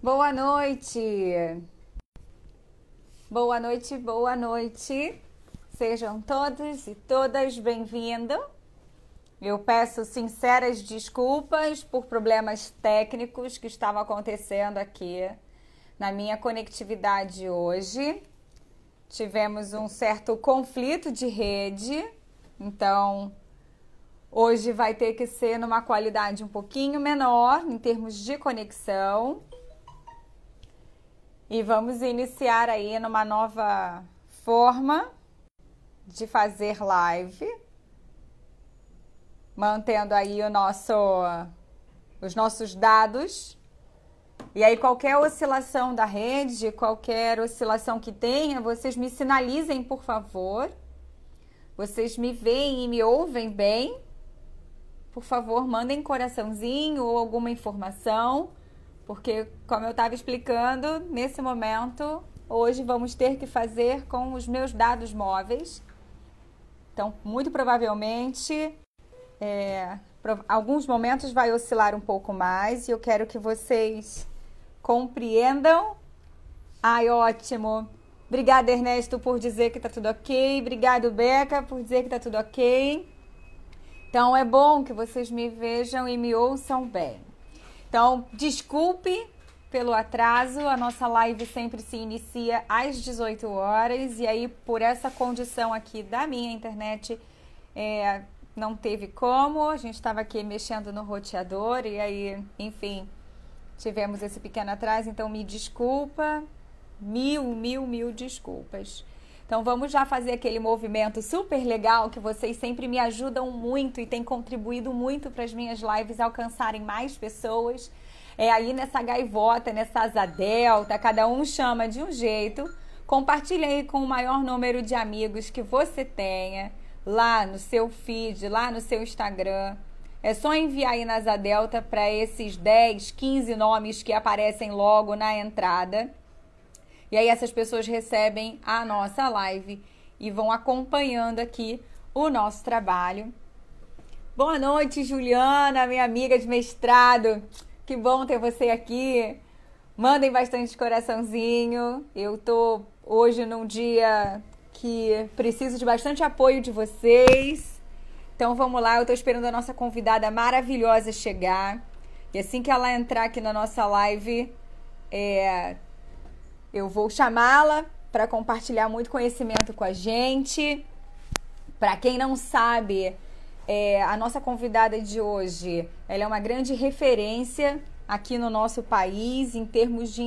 Boa noite! Boa noite, boa noite! Sejam todos e todas bem-vindos. Eu peço sinceras desculpas por problemas técnicos que estavam acontecendo aqui na minha conectividade hoje. Tivemos um certo conflito de rede, então hoje vai ter que ser numa qualidade um pouquinho menor em termos de conexão. E vamos iniciar aí numa nova forma de fazer live, mantendo aí os nossos dados. E aí qualquer oscilação da rede, qualquer oscilação que tenha, vocês me sinalizem, por favor. Vocês me veem e me ouvem bem? Por favor, mandem coraçãozinho ou alguma informação. Porque, como eu estava explicando, nesse momento, hoje vamos ter que fazer com os meus dados móveis. Então, muito provavelmente, alguns momentos vai oscilar um pouco mais e eu quero que vocês compreendam. Ai, ótimo! Obrigada, Ernesto, por dizer que tá tudo ok. Obrigado, Beca, por dizer que tá tudo ok. Então, é bom que vocês me vejam e me ouçam bem. Então, desculpe pelo atraso, a nossa live sempre se inicia às 18 horas e aí por essa condição aqui da minha internet não teve como, a gente estava aqui mexendo no roteador e aí, enfim, tivemos esse pequeno atraso, então me desculpa, mil desculpas. Então vamos já fazer aquele movimento super legal que vocês sempre me ajudam muito e têm contribuído muito para as minhas lives alcançarem mais pessoas. É aí nessa gaivota, nessa asa delta, cada um chama de um jeito. Compartilhe aí com o maior número de amigos que você tenha lá no seu feed, lá no seu Instagram. É só enviar aí na asa delta para esses 10, 15 nomes que aparecem logo na entrada. E aí essas pessoas recebem a nossa live e vão acompanhando aqui o nosso trabalho. Boa noite, Juliana, minha amiga de mestrado. Que bom ter você aqui. Mandem bastante coraçãozinho. Eu tô hoje num dia que preciso de bastante apoio de vocês. Então vamos lá, eu tô esperando a nossa convidada maravilhosa chegar. E assim que ela entrar aqui na nossa live, eu vou chamá-la para compartilhar muito conhecimento com a gente. Para quem não sabe, a nossa convidada de hoje, ela é uma grande referência aqui no nosso país em termos de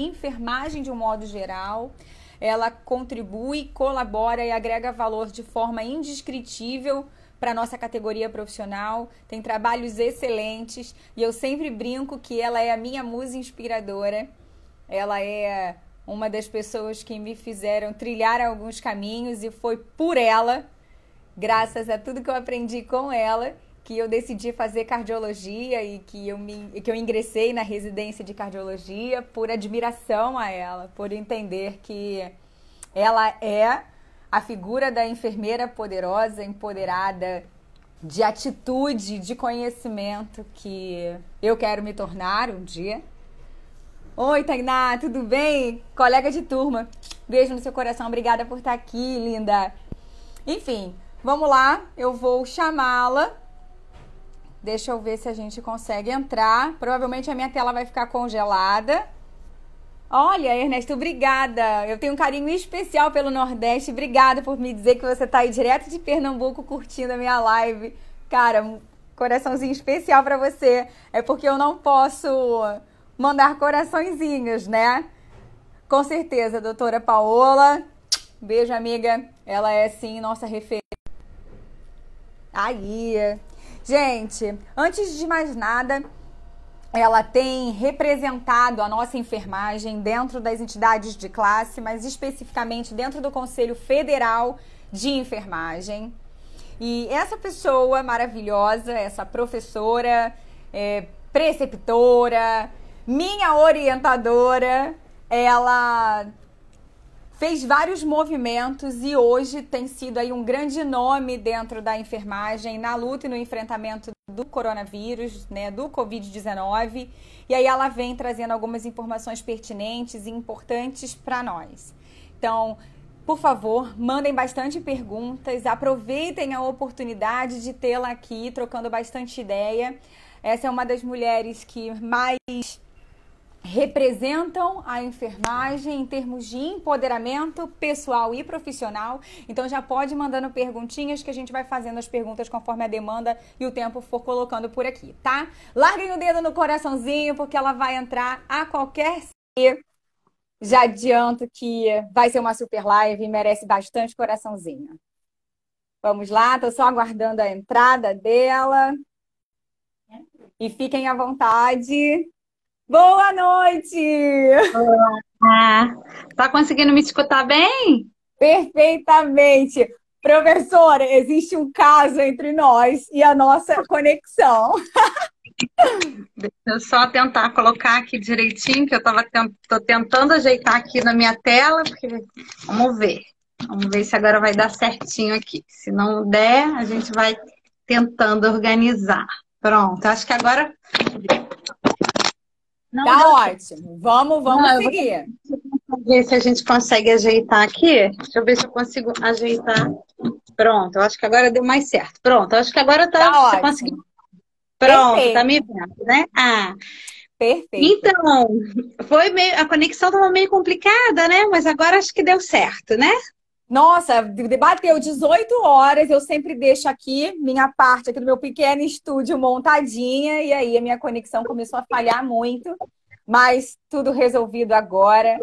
enfermagem de um modo geral. Ela contribui, colabora e agrega valor de forma indescritível para a nossa categoria profissional. Tem trabalhos excelentes e eu sempre brinco que ela é a minha musa inspiradora. Ela é uma das pessoas que me fizeram trilhar alguns caminhos e foi por ela, graças a tudo que eu aprendi com ela, que eu decidi fazer cardiologia e que eu ingressei na residência de cardiologia por admiração a ela, por entender que ela é a figura da enfermeira poderosa, empoderada, de atitude, de conhecimento que eu quero me tornar um dia. Oi, Tainá, tudo bem? Colega de turma, beijo no seu coração, obrigada por estar aqui, linda. Enfim, vamos lá, eu vou chamá-la. Deixa eu ver se a gente consegue entrar. Provavelmente a minha tela vai ficar congelada. Olha, Ernesto, obrigada. Eu tenho um carinho especial pelo Nordeste. Obrigada por me dizer que você está aí direto de Pernambuco curtindo a minha live. Cara, um coraçãozinho especial para você. É porque eu não posso mandar coraçõezinhos, né? Com certeza, doutora Paola. Beijo, amiga. Ela é, sim, nossa referência. Aí. Gente, antes de mais nada, ela tem representado a nossa enfermagem dentro das entidades de classe, mas especificamente dentro do Conselho Federal de Enfermagem. E essa pessoa maravilhosa, essa professora, preceptora, minha orientadora, ela fez vários movimentos e hoje tem sido aí um grande nome dentro da enfermagem na luta e no enfrentamento do coronavírus, né, do Covid-19. E aí ela vem trazendo algumas informações pertinentes e importantes para nós. Então, por favor, mandem bastante perguntas, aproveitem a oportunidade de tê-la aqui, trocando bastante ideia. Essa é uma das mulheres que mais representam a enfermagem em termos de empoderamento pessoal e profissional. Então já pode ir mandando perguntinhas que a gente vai fazendo as perguntas conforme a demanda e o tempo for colocando por aqui, tá? Larguem o dedo no coraçãozinho porque ela vai entrar a qualquer segundo. Já adianto que vai ser uma super live e merece bastante coraçãozinho. Vamos lá, tô só aguardando a entrada dela. E fiquem à vontade. Boa noite! Olá! Tá conseguindo me escutar bem? Perfeitamente! Professora, existe um caso entre nós e a nossa conexão. Deixa eu só tentar colocar aqui direitinho, que eu tô tentando ajeitar aqui na minha tela, porque vamos ver. Vamos ver se agora vai dar certinho aqui. Se não der, a gente vai tentando organizar. Pronto, acho que agora... Não, tá ótimo. Vamos seguir. Vamos ver se a gente consegue ajeitar aqui. Deixa eu ver se eu consigo ajeitar. Pronto, acho que agora deu mais certo. Pronto, acho que agora tá você ótimo. Conseguiu. Pronto, Perfeito. Tá me vendo, né? Perfeito. Então, a conexão estava meio complicada, né? Mas agora acho que deu certo, né? Nossa, debateu 18 horas, eu sempre deixo aqui minha parte aqui do meu pequeno estúdio montadinha, e aí a minha conexão começou a falhar muito, mas tudo resolvido agora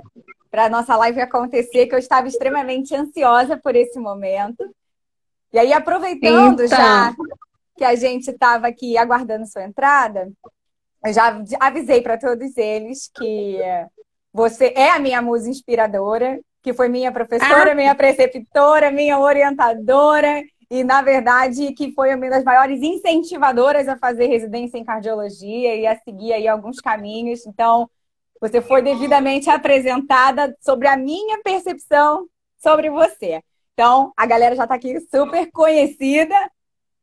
para a nossa live acontecer, que eu estava extremamente ansiosa por esse momento. E aí, aproveitando já que a gente estava aqui aguardando sua entrada, eu já avisei para todos eles que você é a minha musa inspiradora, que foi minha professora, minha preceptora, minha orientadora e, na verdade, que foi uma das maiores incentivadoras a fazer residência em cardiologia e a seguir aí alguns caminhos. Então, você foi devidamente apresentada sobre a minha percepção sobre você. Então, a galera já está aqui super conhecida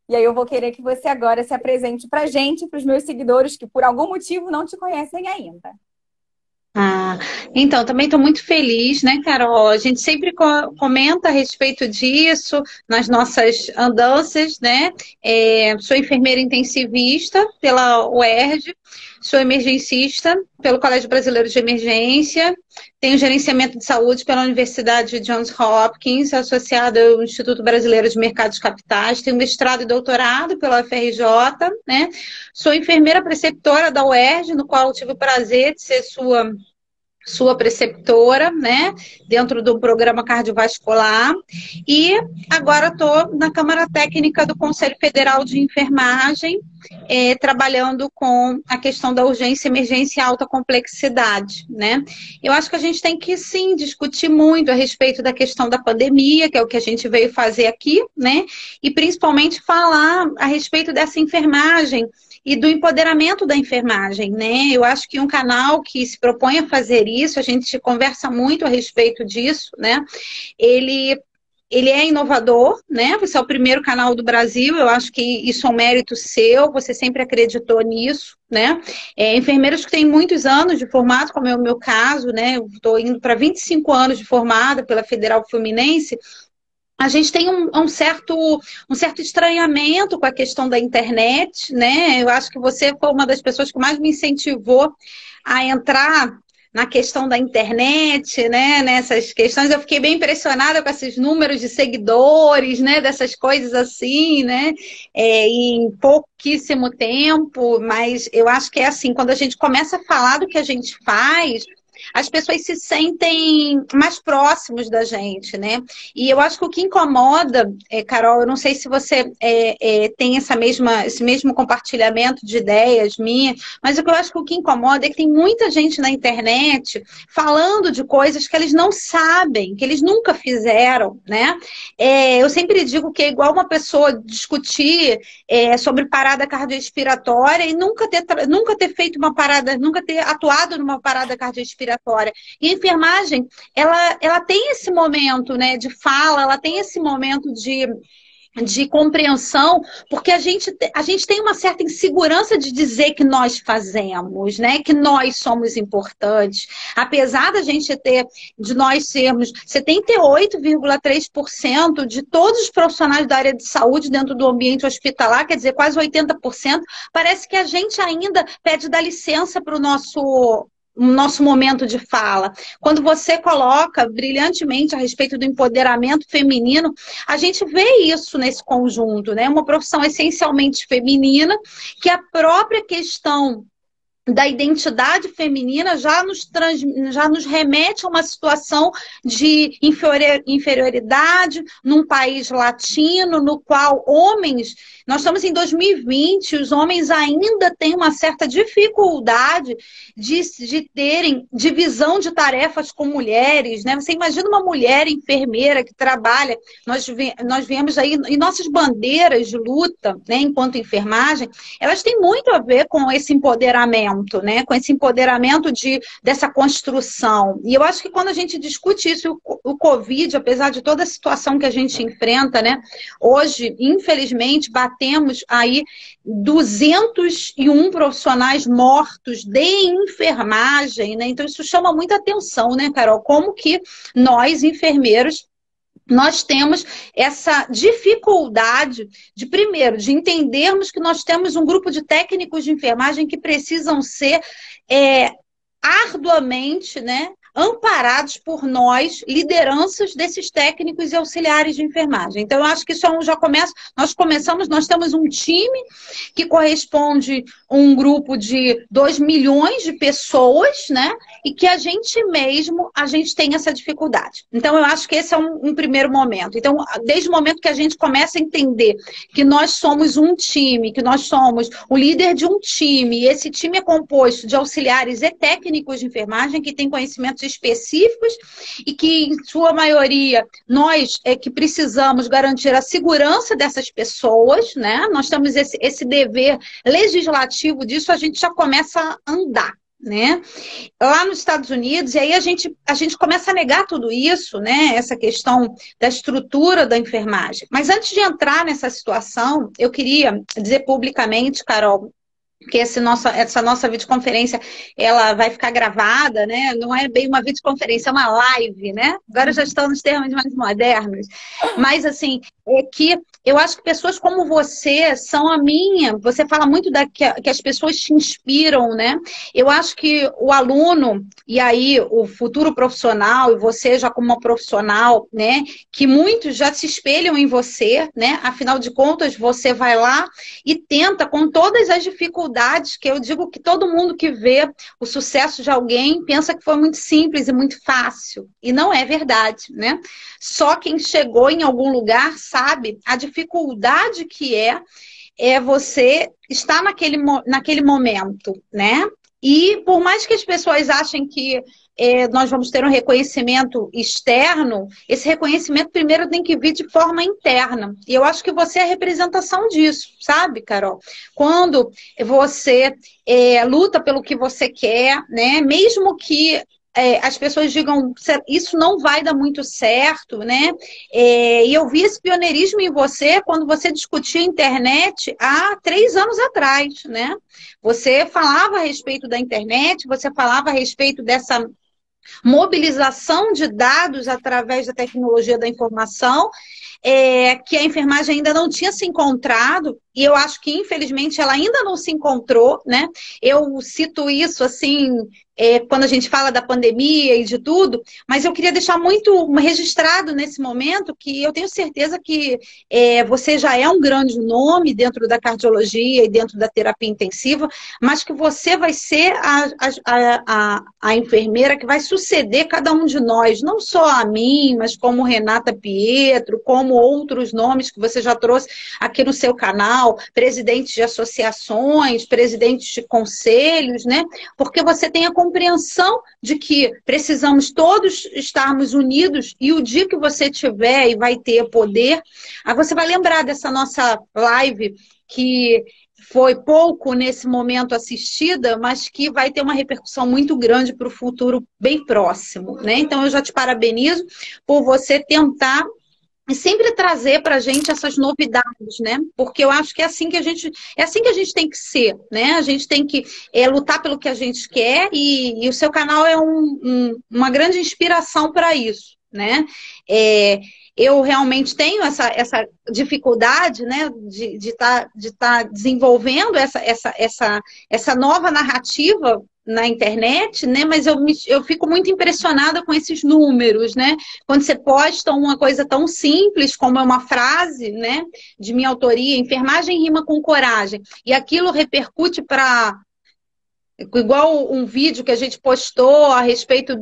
e aí eu vou querer que você agora se apresente para a gente, para os meus seguidores que por algum motivo não te conhecem ainda. Então, também estou muito feliz, né, Carol? A gente sempre comenta a respeito disso nas nossas andanças, né? Sou enfermeira intensivista pela UERJ, sou emergencista pelo Colégio Brasileiro de Emergência, tenho gerenciamento de saúde pela Universidade Johns Hopkins, associada ao Instituto Brasileiro de Mercados Capitais, tenho mestrado e doutorado pela UFRJ, né? Sou enfermeira preceptora da UERJ, no qual eu tive o prazer de ser sua preceptora, né, dentro do programa cardiovascular, e agora estou na Câmara Técnica do Conselho Federal de Enfermagem, trabalhando com a questão da urgência, emergência e alta complexidade, né. Eu acho que a gente tem que, sim, discutir muito a respeito da questão da pandemia, que é o que a gente veio fazer aqui, né, e principalmente falar a respeito dessa enfermagem e do empoderamento da enfermagem, né? Eu acho que um canal que se propõe a fazer isso, a gente conversa muito a respeito disso, né? Ele é inovador, né? Você é o primeiro canal do Brasil, eu acho que isso é um mérito seu, você sempre acreditou nisso, né? Enfermeiros que têm muitos anos de formato, como é o meu caso, né? Eu estou indo para 25 anos de formada pela Federal Fluminense. A gente tem um certo estranhamento com a questão da internet, né? Eu acho que você foi uma das pessoas que mais me incentivou a entrar na questão da internet, né? Nessas questões. Eu fiquei bem impressionada com esses números de seguidores, né? Dessas coisas assim, né? Em pouquíssimo tempo, mas eu acho que é assim, quando a gente começa a falar do que a gente faz, as pessoas se sentem mais próximos da gente, né? E eu acho que o que incomoda, Carol, eu não sei se você tem esse mesmo compartilhamento de ideias minha, mas eu acho que o que incomoda é que tem muita gente na internet falando de coisas que eles não sabem, que eles nunca fizeram, né? Eu sempre digo que é igual uma pessoa discutir sobre parada cardiorrespiratória e nunca ter feito uma parada, nunca ter atuado numa parada cardiorrespiratória respiratória. E a enfermagem, ela tem esse momento, né, de fala, ela tem esse momento de compreensão, porque a gente tem uma certa insegurança de dizer que nós fazemos, né? Que nós somos importantes. Apesar de nós sermos 78,3% de todos os profissionais da área de saúde dentro do ambiente hospitalar, quer dizer, quase 80%, parece que a gente ainda pede dar licença para o nosso momento de fala. Quando você coloca brilhantemente a respeito do empoderamento feminino, a gente vê isso nesse conjunto, né? Uma profissão essencialmente feminina, que a própria questão da identidade feminina já nos remete a uma situação de inferioridade num país latino, no qual nós estamos em 2020, os homens ainda têm uma certa dificuldade de terem divisão de tarefas com mulheres, né? Você imagina uma mulher enfermeira que trabalha, nós vemos aí, e nossas bandeiras de luta, né, enquanto enfermagem, elas têm muito a ver com esse empoderamento, né? Com esse empoderamento dessa construção. E eu acho que quando a gente discute isso, o Covid, apesar de toda a situação que a gente enfrenta, né? Hoje, infelizmente, batemos aí 201 profissionais mortos de enfermagem, né? Então isso chama muita atenção, né, Carol? Como que nós, enfermeiros, nós temos essa dificuldade primeiro, de entendermos que nós temos um grupo de técnicos de enfermagem que precisam ser arduamente, né, amparados por nós, lideranças desses técnicos e auxiliares de enfermagem. Então, eu acho que isso nós temos um time que corresponde a um grupo de 2 milhões de pessoas, né? E que a gente tem essa dificuldade. Então, eu acho que esse é um primeiro momento. Então, desde o momento que a gente começa a entender que nós somos um time, que nós somos o líder de um time, e esse time é composto de auxiliares e técnicos de enfermagem que têm conhecimentos específicos e que, em sua maioria, nós é que precisamos garantir a segurança dessas pessoas, né? Nós temos esse dever legislativo disso, a gente já começa a andar, né? Lá nos Estados Unidos, e aí a gente começa a negar tudo isso, né? Essa questão da estrutura da enfermagem. Mas antes de entrar nessa situação, eu queria dizer publicamente, Carol, que essa nossa videoconferência, ela vai ficar gravada, né? Não é bem uma videoconferência, é uma live, né? Agora já estão nos termos mais modernos. Mas, assim, é que eu acho que pessoas como você são a minha. Você fala muito que as pessoas te inspiram, né? Eu acho que o aluno, e aí o futuro profissional, e você já como uma profissional, né? Que muitos já se espelham em você, né? Afinal de contas, você vai lá e tenta, com todas as dificuldades, que eu digo que todo mundo que vê o sucesso de alguém pensa que foi muito simples e muito fácil. E não é verdade, né? Só quem chegou em algum lugar sabe a dificuldade que é você estar naquele momento, né? E por mais que as pessoas achem que nós vamos ter um reconhecimento externo, esse reconhecimento primeiro tem que vir de forma interna. E eu acho que você é a representação disso, sabe, Carol? Quando você luta pelo que você quer, né? Mesmo que as pessoas digam, isso não vai dar muito certo, né? E eu vi esse pioneirismo em você quando você discutia a internet há 3 anos atrás, né? Você falava a respeito da internet, você falava a respeito dessa mobilização de dados através da tecnologia da informação, que a enfermagem ainda não tinha se encontrado, e eu acho que, infelizmente, ela ainda não se encontrou, né? Eu cito isso, assim, quando a gente fala da pandemia e de tudo, mas eu queria deixar muito registrado nesse momento que eu tenho certeza que você já é um grande nome dentro da cardiologia e dentro da terapia intensiva, mas que você vai ser a enfermeira que vai suceder cada um de nós, não só a mim, mas como Renata Pietro, como outros nomes que você já trouxe aqui no seu canal, presidentes de associações, presidentes de conselhos, né? Porque você tem a compreensão de que precisamos todos estarmos unidos e o dia que você tiver e vai ter poder, aí você vai lembrar dessa nossa live que foi pouco nesse momento assistida, mas que vai ter uma repercussão muito grande para o futuro bem próximo, né? Então eu já te parabenizo por você tentar e sempre trazer para a gente essas novidades, né? Porque eu acho que é assim que a gente tem que ser, né? A gente tem que lutar pelo que a gente quer e o seu canal é uma grande inspiração para isso, né? É, eu realmente tenho essa dificuldade, né, de tá desenvolvendo essa nova narrativa na internet, né? Mas eu fico muito impressionada com esses números, né? Quando você posta uma coisa tão simples como é uma frase, né, de minha autoria, enfermagem rima com coragem, e aquilo repercute para igual um vídeo que a gente postou a respeito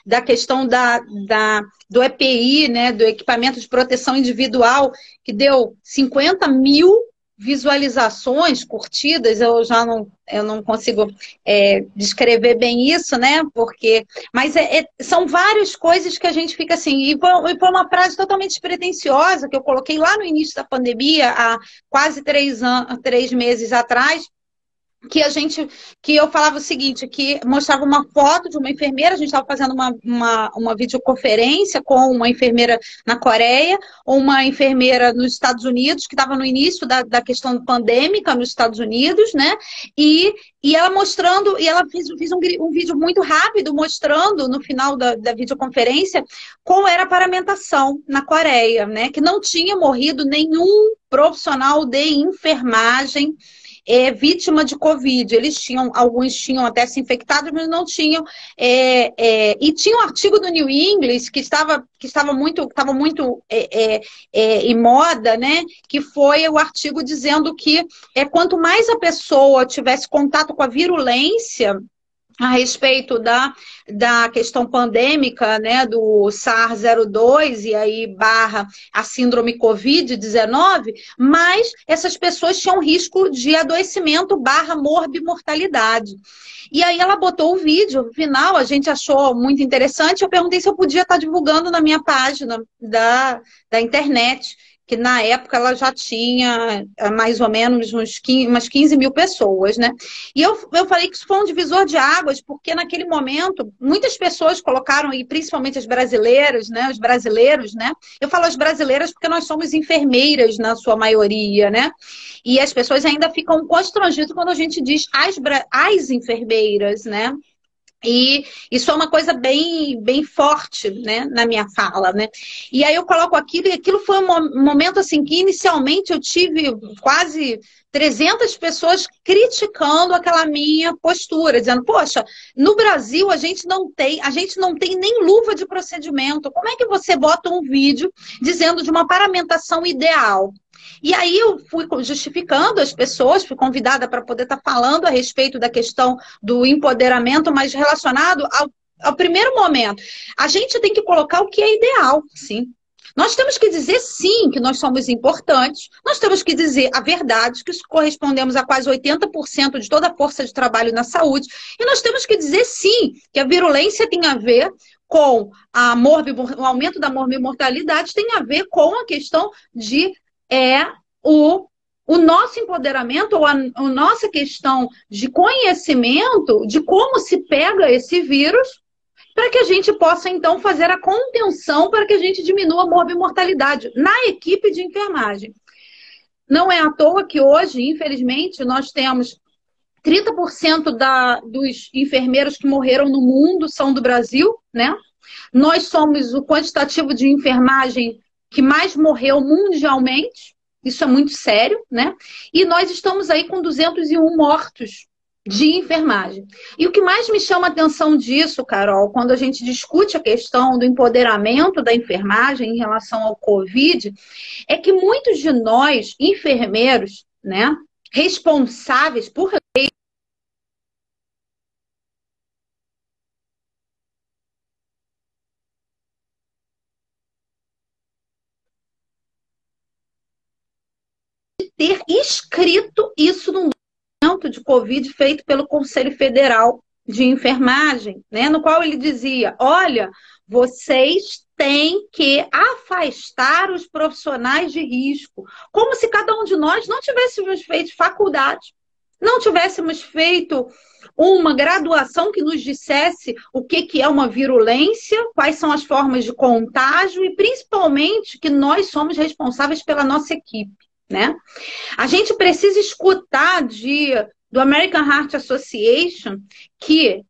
da questão do EPI, né, do equipamento de proteção individual, que deu 50.000 visualizações, curtidas, eu não consigo descrever bem isso, né? Porque, mas são várias coisas que a gente fica assim, e foi uma frase totalmente despretensiosa que eu coloquei lá no início da pandemia, há quase 3 meses atrás, que eu falava o seguinte, que mostrava uma foto de uma enfermeira, a gente estava fazendo uma videoconferência com uma enfermeira na Coreia, uma enfermeira nos Estados Unidos, que estava no início da questão pandêmica nos Estados Unidos, né? E ela mostrando, e ela fez um vídeo muito rápido mostrando no final da videoconferência como era a paramentação na Coreia, né? Que não tinha morrido nenhum profissional de enfermagem vítima de Covid. Alguns tinham até se infectado, mas não tinham. E tinha um artigo do New English que estava muito em moda, né? Que foi o artigo dizendo que quanto mais a pessoa tivesse contato com a virulência a respeito da questão pandêmica, né, do SARS-02 e aí barra a síndrome Covid-19, mas essas pessoas tinham risco de adoecimento barra morbimortalidade. E aí ela botou o vídeo, no final a gente achou muito interessante, eu perguntei se eu podia estar divulgando na minha página da internet, que na época ela já tinha mais ou menos umas 15.000 pessoas, né? E eu falei que isso foi um divisor de águas, porque naquele momento muitas pessoas colocaram, e principalmente as brasileiras, né? Os brasileiros, né? Eu falo as brasileiras porque nós somos enfermeiras na sua maioria, né? E as pessoas ainda ficam constrangidas quando a gente diz as enfermeiras, né? E isso é uma coisa bem forte, né, na minha fala, né? E aí eu coloco aquilo, e aquilo foi um momento assim que inicialmente eu tive quase 300 pessoas criticando aquela minha postura, dizendo, poxa, no Brasil a gente não tem nem luva de procedimento. Como é que você bota um vídeo dizendo de uma paramentação ideal? E aí eu fui justificando as pessoas, fui convidada para poder estar falando a respeito da questão do empoderamento, mas relacionado ao primeiro momento. A gente tem que colocar o que é ideal, sim. Nós temos que dizer, sim, que nós somos importantes, nós temos que dizer a verdade, que correspondemos a quase 80% de toda a força de trabalho na saúde, e nós temos que dizer, sim, que a virulência tem a ver com o aumento da morbimortalidade, tem a ver com a questão de o nosso empoderamento, ou a nossa questão de conhecimento de como se pega esse vírus, para que a gente possa, então, fazer a contenção para que a gente diminua a morbimortalidade na equipe de enfermagem. Não é à toa que hoje, infelizmente, nós temos 30% dos enfermeiros que morreram no mundo são do Brasil, né? Nós somos o quantitativo de enfermagem que mais morreu mundialmente, isso é muito sério, né? E nós estamos aí com 201 mortos de enfermagem. E o que mais me chama a atenção disso, Carol, quando a gente discute a questão do empoderamento da enfermagem em relação ao Covid, é que muitos de nós, enfermeiros, né, responsáveis por ter escrito isso num documento de Covid feito pelo Conselho Federal de enfermagem, né, no qual ele dizia: olha, vocês têm que afastar os profissionais de risco, como se cada um de nós não tivéssemos feito faculdade, não tivéssemos feito uma graduação que nos dissesse o que é uma virulência, quais são as formas de contágio e, principalmente, que nós somos responsáveis pela nossa equipe, né? A gente precisa escutar do American Heart Association que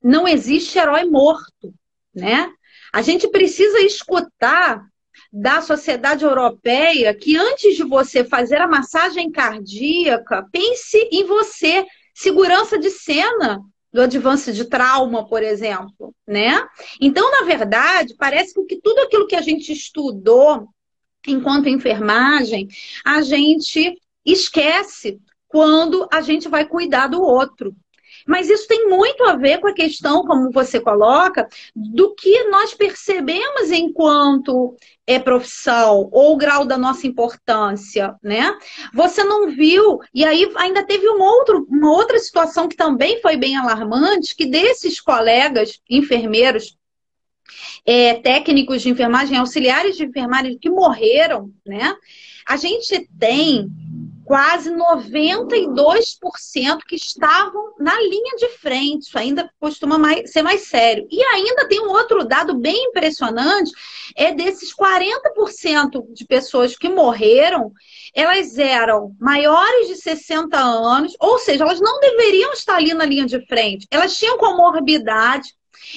não existe herói morto, né? A gente precisa escutar da Sociedade Europeia que antes de você fazer a massagem cardíaca, pense em você, segurança de cena do advance de trauma, por exemplo, né? Então, na verdade, parece que tudo aquilo que a gente estudou enquanto enfermagem, a gente esquece quando a gente vai cuidar do outro. Mas isso tem muito a ver com a questão, como você coloca, do que nós percebemos enquanto profissão ou o grau da nossa importância, né? Você não viu, e aí ainda teve uma outra situação que também foi bem alarmante, que desses colegas enfermeiros, técnicos de enfermagem, auxiliares de enfermagem que morreram, né? A gente tem quase 92% que estavam na linha de frente. Isso ainda costuma ser mais sério. E ainda tem um outro dado bem impressionante, desses 40% de pessoas que morreram, elas eram maiores de 60 anos, ou seja, elas não deveriam estar ali na linha de frente. Elas tinham comorbidade.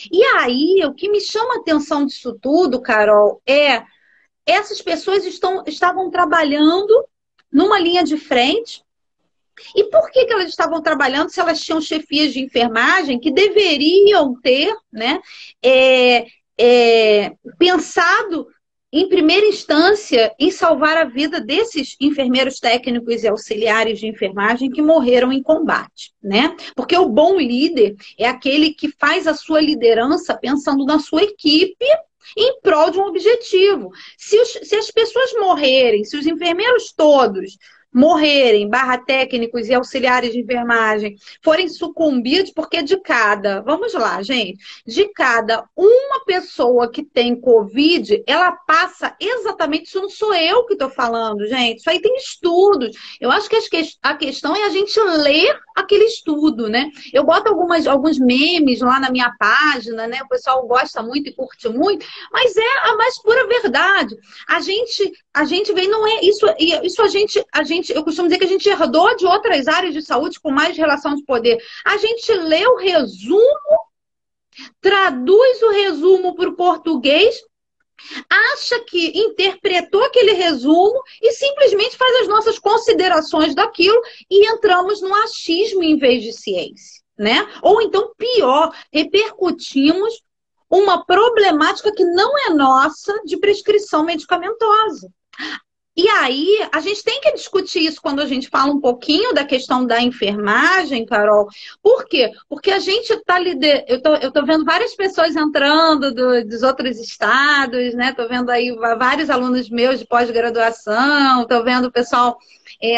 E aí, o que me chama a atenção disso tudo, Carol, essas pessoas estavam trabalhando numa linha de frente. E por que elas estavam trabalhando se elas tinham chefias de enfermagem que deveriam ter, né, pensado em primeira instância em salvar a vida desses enfermeiros técnicos e auxiliares de enfermagem que morreram em combate, né? Porque o bom líder é aquele que faz a sua liderança pensando na sua equipe em prol de um objetivo. Se as pessoas morrerem, se os enfermeiros todos morrerem, técnicos e auxiliares de enfermagem, forem sucumbidos, porque vamos lá, gente, de cada uma pessoa que tem Covid, ela passa exatamente, isso não sou eu que estou falando, gente, isso aí tem estudos. Eu acho que a questão é a gente ler aquele estudo, né? Eu boto alguns memes lá na minha página, né? O pessoal gosta muito e curte muito, mas é a mais pura verdade. A gente vem, não é isso eu costumo dizer que a gente herdou de outras áreas de saúde com mais relação de poder. A gente lê o resumo, traduz o resumo para o português, acha que interpretou aquele resumo e simplesmente faz as nossas considerações daquilo e entramos no achismo em vez de ciência, né? Ou então, pior, repercutimos uma problemática que não é nossa de prescrição medicamentosa. E aí, a gente tem que discutir isso quando a gente fala um pouquinho da questão da enfermagem, Carol. Por quê? Porque a gente está liderando. Eu estou vendo várias pessoas entrando dos outros estados, né? Estou vendo aí vários alunos meus de pós-graduação, estou vendo o pessoal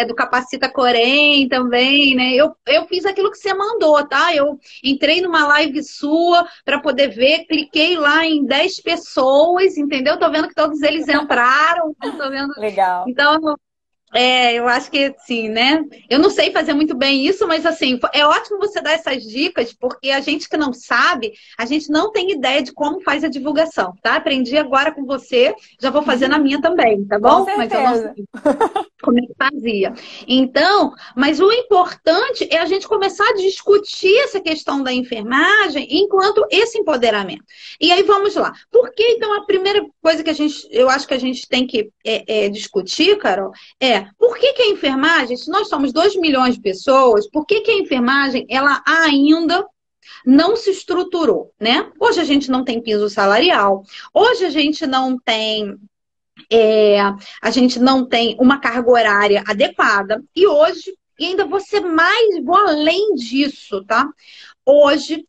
do Capacita Corém também, né? Eu fiz aquilo que você mandou, tá? Eu entrei numa live sua para poder ver, cliquei lá em 10 pessoas, entendeu? Tô vendo que todos eles entraram, tô vendo. Legal. Então, eu acho que sim, né? Eu não sei fazer muito bem isso, mas assim, é ótimo você dar essas dicas, porque a gente que não sabe, a gente não tem ideia de como faz a divulgação, tá? Aprendi agora com você, já vou fazer na minha também, tá bom? Com Mas eu não certeza. sei como é que fazia. Então, mas o importante é a gente começar a discutir essa questão da enfermagem enquanto esse empoderamento. E aí vamos lá. Por que, então, a primeira coisa que eu acho que a gente tem que discutir, Carol, por que a enfermagem, se nós somos 2 milhões de pessoas, por que a enfermagem, ela ainda não se estruturou, né? Hoje a gente não tem piso salarial, hoje a gente não tem uma carga horária adequada. E hoje, e ainda vou além disso, tá? Hoje,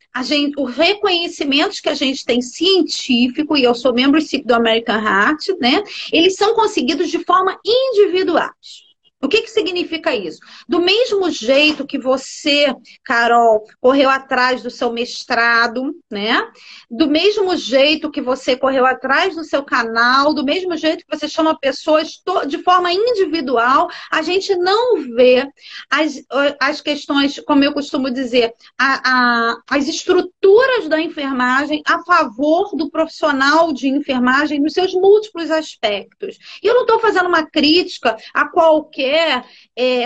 os reconhecimentos que a gente tem científico, e eu sou membro do American Heart, né? Eles são conseguidos de forma individuais. O que que significa isso? Do mesmo jeito que você, Carol, correu atrás do seu mestrado, né? Do mesmo jeito que você correu atrás do seu canal, do mesmo jeito que você chama pessoas de forma individual, a gente não vê as questões, como eu costumo dizer, as estruturas da enfermagem a favor do profissional de enfermagem nos seus múltiplos aspectos. E eu não estou fazendo uma crítica a qualquer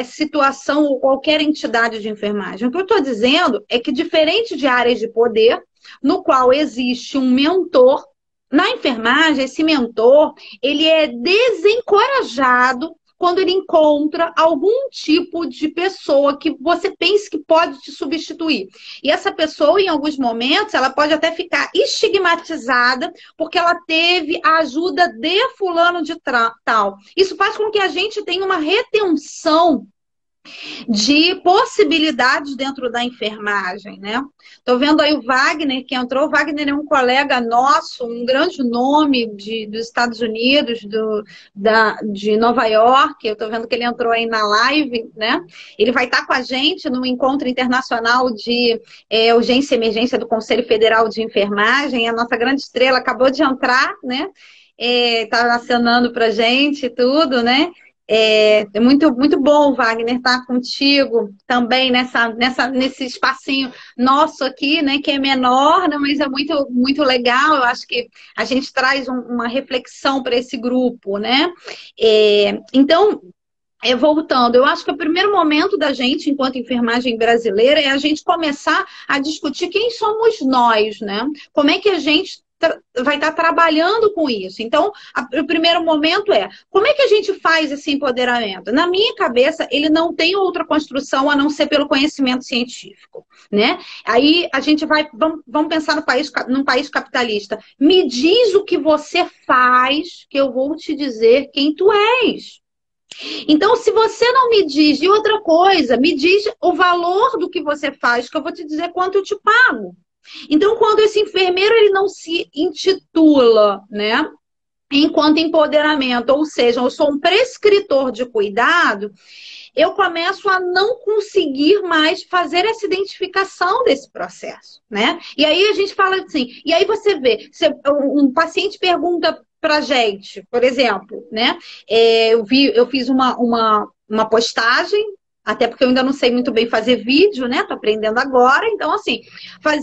situação ou qualquer entidade de enfermagem. O que eu estou dizendo é que, diferente de áreas de poder, no qual existe um mentor, na enfermagem, esse mentor, ele é desencorajado quando ele encontra algum tipo de pessoa que você pense que pode te substituir. E essa pessoa, em alguns momentos, ela pode até ficar estigmatizada porque ela teve a ajuda de fulano de tal. Isso faz com que a gente tenha uma retenção de possibilidades dentro da enfermagem, né? Tô vendo aí o Wagner, que entrou. O Wagner é um colega nosso, um grande nome dos Estados Unidos, de Nova York. Eu tô vendo que ele entrou aí na live, né? Ele vai estar com a gente no encontro internacional de urgência e emergência do Conselho Federal de Enfermagem. A nossa grande estrela acabou de entrar, né? Tá acenando pra gente e tudo, né? É muito, muito bom, Wagner, estar contigo também nesse espacinho nosso aqui, né, que é menor, né, mas é muito, muito legal. Eu acho que a gente traz uma reflexão para esse grupo, né? Então, voltando, eu acho que o primeiro momento da gente, enquanto enfermagem brasileira, é a gente começar a discutir quem somos nós, né? Como é que a gente vai estar trabalhando com isso. Então, o primeiro momento como é que a gente faz esse empoderamento? Na minha cabeça, ele não tem outra construção a não ser pelo conhecimento científico, né? Aí a gente vamos pensar num país capitalista. Me diz o que você faz, que eu vou te dizer quem tu és. Então, se você não me diz, e outra coisa, me diz o valor do que você faz, que eu vou te dizer quanto eu te pago. Então, quando esse enfermeiro ele não se intitula, né, enquanto empoderamento, ou seja, eu sou um prescritor de cuidado, eu começo a não conseguir mais fazer essa identificação desse processo, né? E aí a gente fala assim, e aí você vê, um paciente pergunta pra gente, por exemplo, né? Eu fiz uma postagem, até porque eu ainda não sei muito bem fazer vídeo, né? Tô aprendendo agora. Então, assim,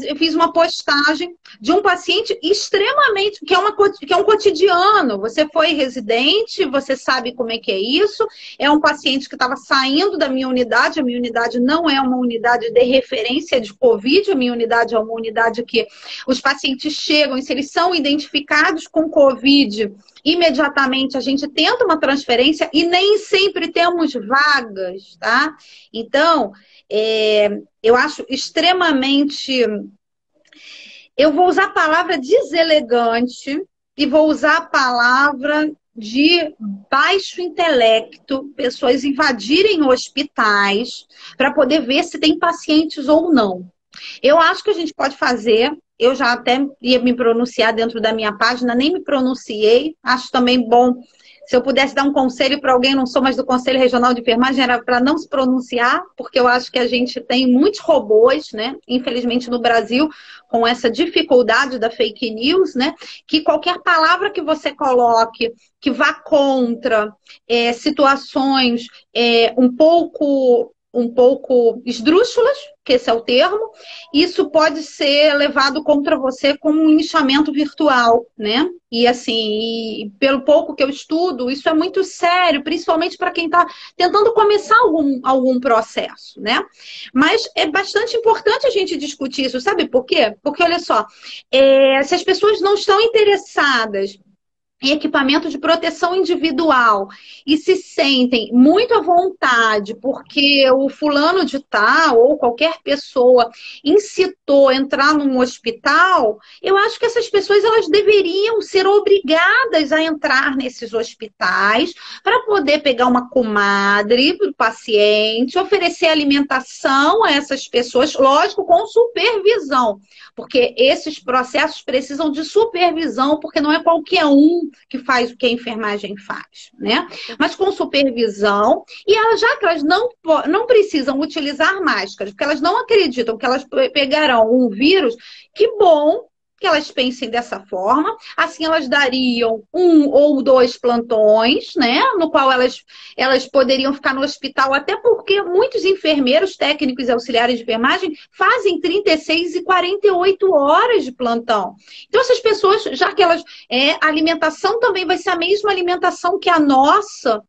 eu fiz uma postagem de um paciente extremamente... que é um cotidiano. Você foi residente, você sabe como é que é isso. É um paciente que estava saindo da minha unidade. A minha unidade não é uma unidade de referência de Covid. A minha unidade é uma unidade que os pacientes chegam e se eles são identificados com Covid... imediatamente a gente tenta uma transferência e nem sempre temos vagas, tá? Então, eu acho extremamente... Eu vou usar a palavra deselegante e vou usar a palavra de baixo intelecto, pessoas invadirem hospitais para poder ver se tem pacientes ou não. Eu acho que a gente pode fazer... Eu já até ia me pronunciar dentro da minha página, nem me pronunciei. Acho também bom, se eu pudesse dar um conselho para alguém, não sou mais do Conselho Regional de Enfermagem, era para não se pronunciar, porque eu acho que a gente tem muitos robôs, né? Infelizmente no Brasil, com essa dificuldade da fake news, né? Que qualquer palavra que você coloque, que vá contra situações um pouco esdrúxulas, que esse é o termo, isso pode ser levado contra você como um linchamento virtual, né? E assim, pelo pouco que eu estudo, isso é muito sério, principalmente para quem está tentando começar algum processo, né? Mas é bastante importante a gente discutir isso, sabe por quê? Porque, olha só, se as pessoas não estão interessadas em equipamento de proteção individual e se sentem muito à vontade porque o fulano de tal ou qualquer pessoa incitou a entrar num hospital, eu acho que essas pessoas elas deveriam ser obrigadas a entrar nesses hospitais para poder pegar uma comadre para o paciente, oferecer alimentação a essas pessoas, lógico, com supervisão, porque esses processos precisam de supervisão, porque não é qualquer um que faz o que a enfermagem faz, né? Mas com supervisão, e elas, já que elas não precisam utilizar máscaras, porque elas não acreditam que elas pegarão um vírus, que bom que elas pensem dessa forma, assim elas dariam 1 ou 2 plantões, né, no qual elas poderiam ficar no hospital, até porque muitos enfermeiros, técnicos e auxiliares de enfermagem fazem 36 e 48 horas de plantão. Então essas pessoas, já que a alimentação também vai ser a mesma alimentação que a nossa.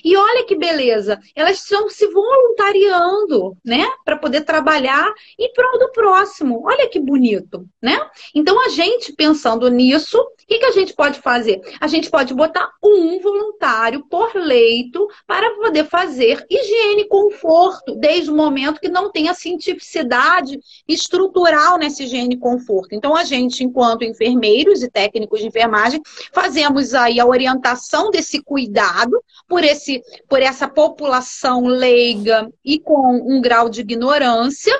E olha que beleza, elas estão se voluntariando, né, para poder trabalhar em prol do próximo. Olha que bonito, né? Então a gente pensando nisso, o que a gente pode fazer? A gente pode botar um voluntário por leito para poder fazer higiene e conforto, desde o momento que não tenha cientificidade estrutural nessa higiene e conforto. Então a gente, enquanto enfermeiros e técnicos de enfermagem, fazemos aí a orientação desse cuidado por essa população leiga e com um grau de ignorância,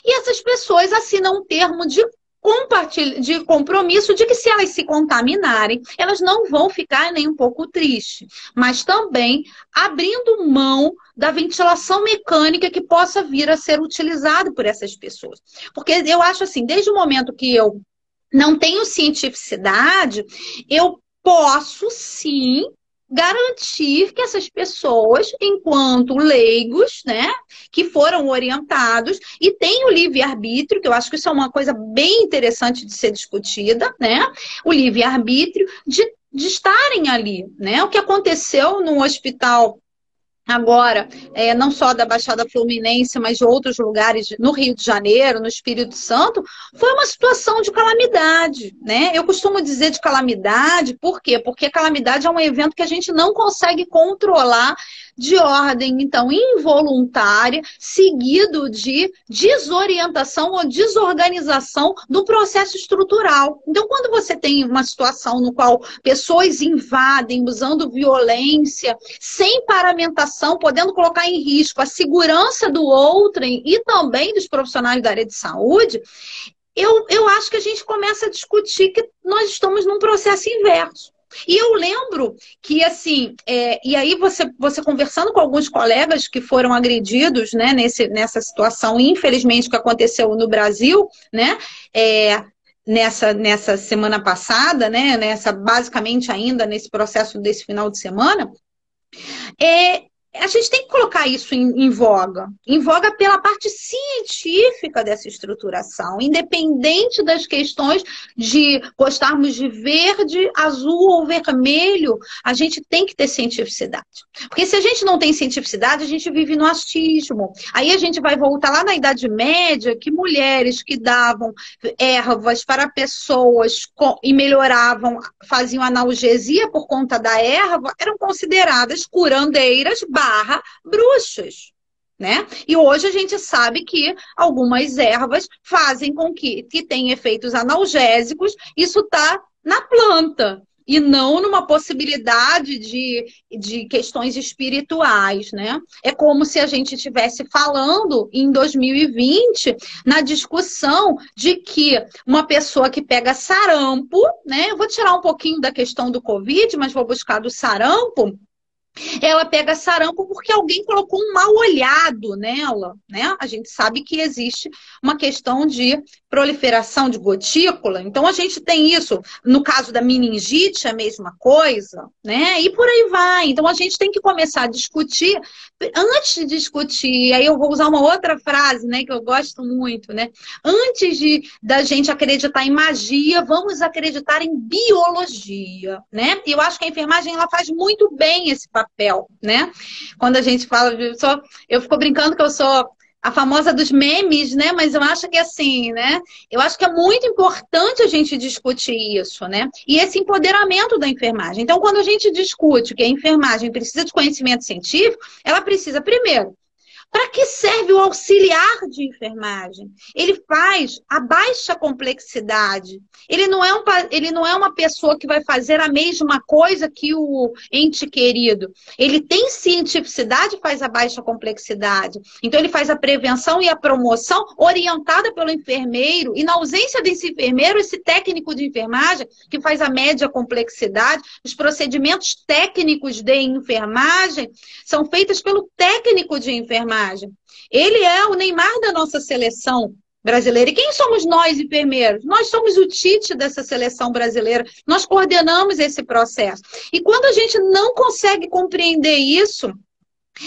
e essas pessoas assinam um termo de compromisso de que se elas se contaminarem, elas não vão ficar nem um pouco tristes, mas também abrindo mão da ventilação mecânica que possa vir a ser utilizado por essas pessoas. Porque eu acho assim, desde o momento que eu não tenho cientificidade, eu posso sim garantir que essas pessoas, enquanto leigos, né, que foram orientados e têm o livre-arbítrio, que eu acho que isso é uma coisa bem interessante de ser discutida, né, o livre-arbítrio de estarem ali, né, o que aconteceu no hospital agora, não só da Baixada Fluminense, mas de outros lugares, no Rio de Janeiro, no Espírito Santo, foi uma situação de calamidade, né? Eu costumo dizer de calamidade, por quê? Porque calamidade é um evento que a gente não consegue controlar de ordem, então, involuntária, seguido de desorientação ou desorganização do processo estrutural. Então, quando você tem uma situação no qual pessoas invadem usando violência, sem paramentação, podendo colocar em risco a segurança do outrem e também dos profissionais da área de saúde, eu acho que a gente começa a discutir que nós estamos num processo inverso. E eu lembro que, assim, e aí você conversando com alguns colegas que foram agredidos, né, nessa situação, infelizmente, que aconteceu no Brasil, né, nessa semana passada, né, basicamente ainda nesse processo desse final de semana, a gente tem que colocar isso em voga pela parte científica dessa estruturação, independente das questões de gostarmos de verde, azul ou vermelho, a gente tem que ter cientificidade. Porque se a gente não tem cientificidade, a gente vive no achismo. Aí a gente vai voltar lá na Idade Média, que mulheres que davam ervas para pessoas e melhoravam, faziam analgesia por conta da erva, eram consideradas curandeiras bruxas, né? E hoje a gente sabe que algumas ervas fazem com que tenha efeitos analgésicos, isso está na planta, e não numa possibilidade de questões espirituais, né? É como se a gente estivesse falando em 2020 na discussão de que uma pessoa que pega sarampo, né? Eu vou tirar um pouquinho da questão do Covid, mas vou buscar do sarampo. Ela pega sarampo porque alguém colocou um mal olhado nela, né? A gente sabe que existe uma questão de proliferação de gotícula, então a gente tem isso. No caso da meningite, a mesma coisa, né? E por aí vai. Então a gente tem que começar a discutir, antes de discutir, aí eu vou usar uma outra frase, né, que eu gosto muito, né? Antes da gente acreditar em magia, vamos acreditar em biologia, né? E eu acho que a enfermagem, ela faz muito bem esse papel, né? Quando a gente fala, eu fico brincando que eu sou a famosa dos memes, né? Mas eu acho que assim, né? Eu acho que é muito importante a gente discutir isso, né? E esse empoderamento da enfermagem. Então, quando a gente discute que a enfermagem precisa de conhecimento científico, ela precisa, primeiro, Para que serve o auxiliar de enfermagem? Ele faz a baixa complexidade. Ele não é uma pessoa que vai fazer a mesma coisa que o ente querido. Ele tem cientificidade, faz a baixa complexidade. Então, ele faz a prevenção e a promoção orientada pelo enfermeiro. E na ausência desse enfermeiro, esse técnico de enfermagem, que faz a média complexidade, os procedimentos técnicos de enfermagem são feitos pelo técnico de enfermagem. Ele é o Neymar da nossa seleção brasileira. E quem somos nós, enfermeiros? Nós somos o Tite dessa seleção brasileira. Nós coordenamos esse processo. E quando a gente não consegue compreender isso,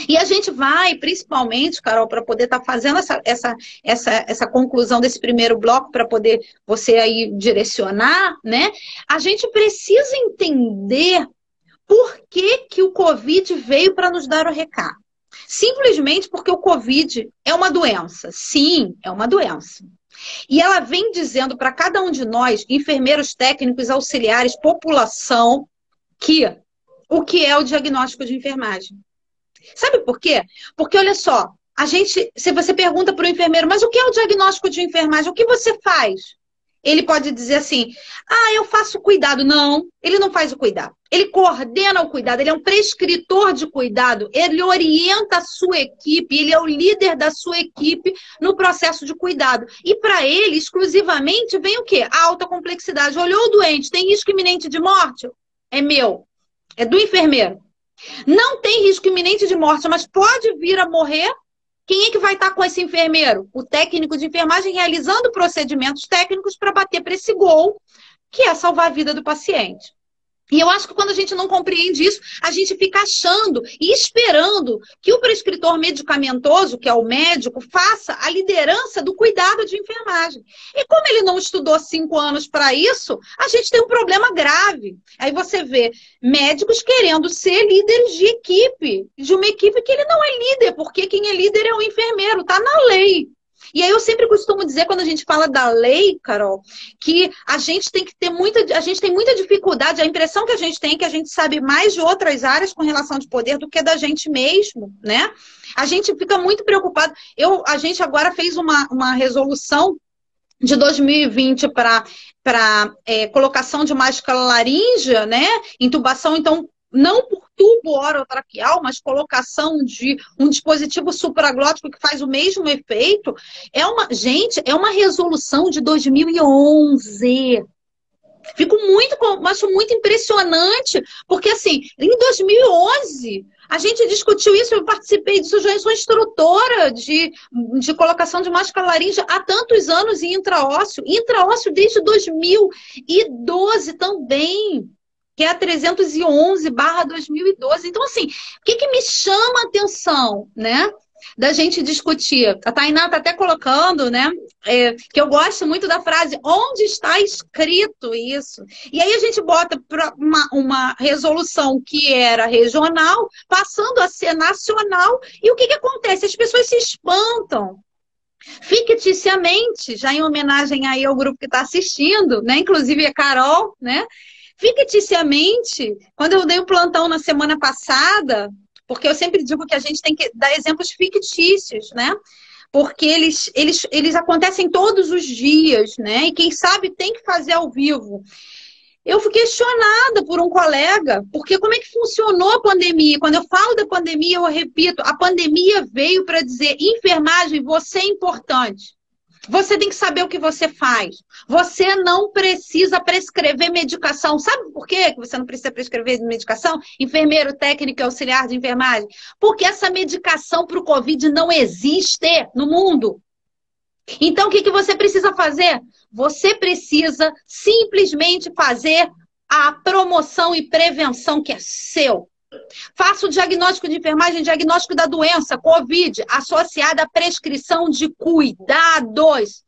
e a gente vai, principalmente, Carol, para poder estar fazendo essa conclusão desse primeiro bloco, para poder você aí direcionar, né? A gente precisa entender por que o Covid veio para nos dar o recado. Simplesmente porque o Covid é uma doença. Sim, é uma doença. E ela vem dizendo para cada um de nós, enfermeiros, técnicos, auxiliares, população, o que é o diagnóstico de enfermagem. Sabe por quê? Porque, olha só, se você pergunta para o enfermeiro, mas o que é o diagnóstico de enfermagem? O que você faz? Ele pode dizer assim, eu faço cuidado. Não, ele não faz o cuidado. Ele coordena o cuidado, ele é um prescritor de cuidado, ele orienta a sua equipe, ele é o líder da sua equipe no processo de cuidado. E para ele, exclusivamente, vem o quê? A alta complexidade. Olhou o doente, tem risco iminente de morte? É meu, é do enfermeiro. Não tem risco iminente de morte, mas pode vir a morrer. Quem é que vai estar com esse enfermeiro? O técnico de enfermagem realizando procedimentos técnicos para bater para esse gol, que é salvar a vida do paciente. E eu acho que quando a gente não compreende isso, a gente fica achando e esperando que o prescritor medicamentoso, que é o médico, faça a liderança do cuidado de enfermagem. E como ele não estudou 5 anos para isso, a gente tem um problema grave. Aí você vê médicos querendo ser líderes de equipe, de uma equipe que ele não é líder, porque quem é líder é o enfermeiro, está na lei. E aí eu sempre costumo dizer, quando a gente fala da lei, Carol, que a gente tem muita dificuldade, a impressão que a gente tem é que a gente sabe mais de outras áreas com relação de poder do que da gente mesmo, né? A gente fica muito preocupado. A gente agora fez uma resolução de 2020 para colocação de máscara laríngea, né? Intubação, então, não por tubo orotraqueal, mas colocação de um dispositivo supraglótico que faz o mesmo efeito. Gente, é uma resolução de 2011. Acho muito impressionante, porque assim, em 2011, a gente discutiu isso, eu participei disso, eu já sou instrutora de colocação de máscara laríngea há tantos anos em intraósseo desde 2012 também, que é a 311/2012. Então, assim, o que me chama a atenção, né, da gente discutir? A Tainá está até colocando, né, que eu gosto muito da frase, onde está escrito isso? E aí a gente bota para uma resolução que era regional, passando a ser nacional, e o que acontece? As pessoas se espantam. Ficticiamente, já em homenagem aí ao grupo que está assistindo, né, inclusive a Carol, né, ficticiamente, quando eu dei o plantão na semana passada, porque eu sempre digo que a gente tem que dar exemplos fictícios, né? Porque eles acontecem todos os dias, né? E quem sabe tem que fazer ao vivo. Eu fui questionada por um colega, porque como é que funcionou a pandemia? Quando eu falo da pandemia, eu repito, a pandemia veio para dizer, enfermagem, você é importante. Você tem que saber o que você faz. Você não precisa prescrever medicação. Sabe por quê que você não precisa prescrever medicação? Enfermeiro, técnico e auxiliar de enfermagem. Porque essa medicação para o Covid não existe no mundo. Então, o que você precisa fazer? Você precisa simplesmente fazer a promoção e prevenção que é seu. Faça o diagnóstico de enfermagem, diagnóstico da doença, Covid, associada à prescrição de cuidados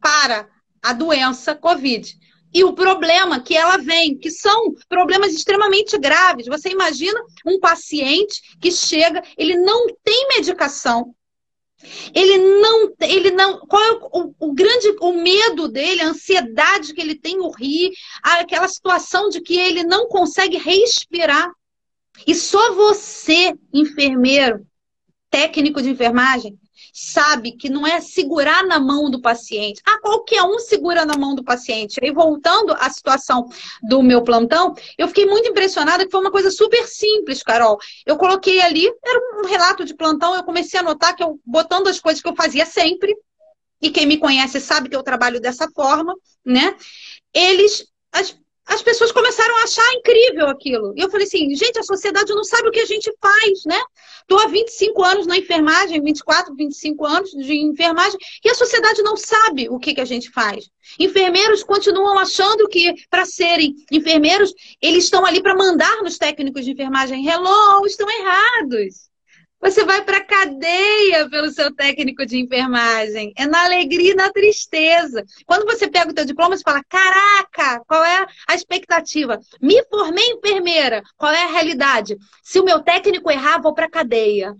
para a doença Covid. E o problema que ela vem, que são problemas extremamente graves. Você imagina um paciente que chega, ele não tem medicação, qual é o medo dele, a ansiedade que ele tem, o rir, aquela situação de que ele não consegue respirar. E só você, enfermeiro, técnico de enfermagem sabe que não é segurar na mão do paciente. Ah, qualquer um segura na mão do paciente. Aí, voltando à situação do meu plantão, eu fiquei muito impressionada que foi uma coisa super simples, Carol. Eu coloquei ali, era um relato de plantão, eu comecei a notar que eu, botando as coisas que eu fazia sempre, e quem me conhece sabe que eu trabalho dessa forma, né? Eles, as pessoas começaram a achar incrível aquilo. E eu falei assim, gente, a sociedade não sabe o que a gente faz, né? Estou há 25 anos na enfermagem, 24, 25 anos de enfermagem, e a sociedade não sabe o que a gente faz. Enfermeiros continuam achando que, para serem enfermeiros, eles estão ali para mandar nos técnicos de enfermagem. Hello, estão errados. Você vai para a cadeia pelo seu técnico de enfermagem. É na alegria e na tristeza. Quando você pega o teu diploma, você fala, caraca, qual é a expectativa? Me formei enfermeira, qual é a realidade? Se o meu técnico errar, vou para a cadeia.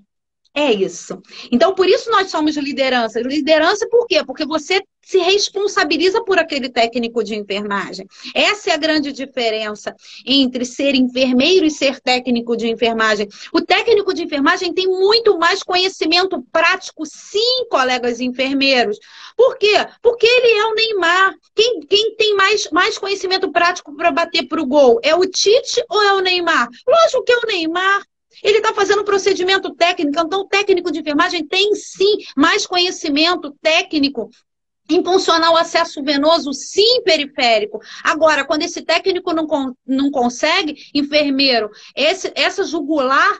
É isso. Então, por isso nós somos liderança. Liderança por quê? Porque você se responsabiliza por aquele técnico de enfermagem. Essa é a grande diferença entre ser enfermeiro e ser técnico de enfermagem. O técnico de enfermagem tem muito mais conhecimento prático, sim, colegas enfermeiros. Por quê? Porque ele é o Neymar. Quem tem mais conhecimento prático para bater para o gol? É o Tite ou é o Neymar? Lógico que é o Neymar. Ele está fazendo um procedimento técnico, então o técnico de enfermagem tem sim mais conhecimento técnico em funcionar o acesso venoso, sim, periférico. Agora, quando esse técnico não consegue, enfermeiro, essa jugular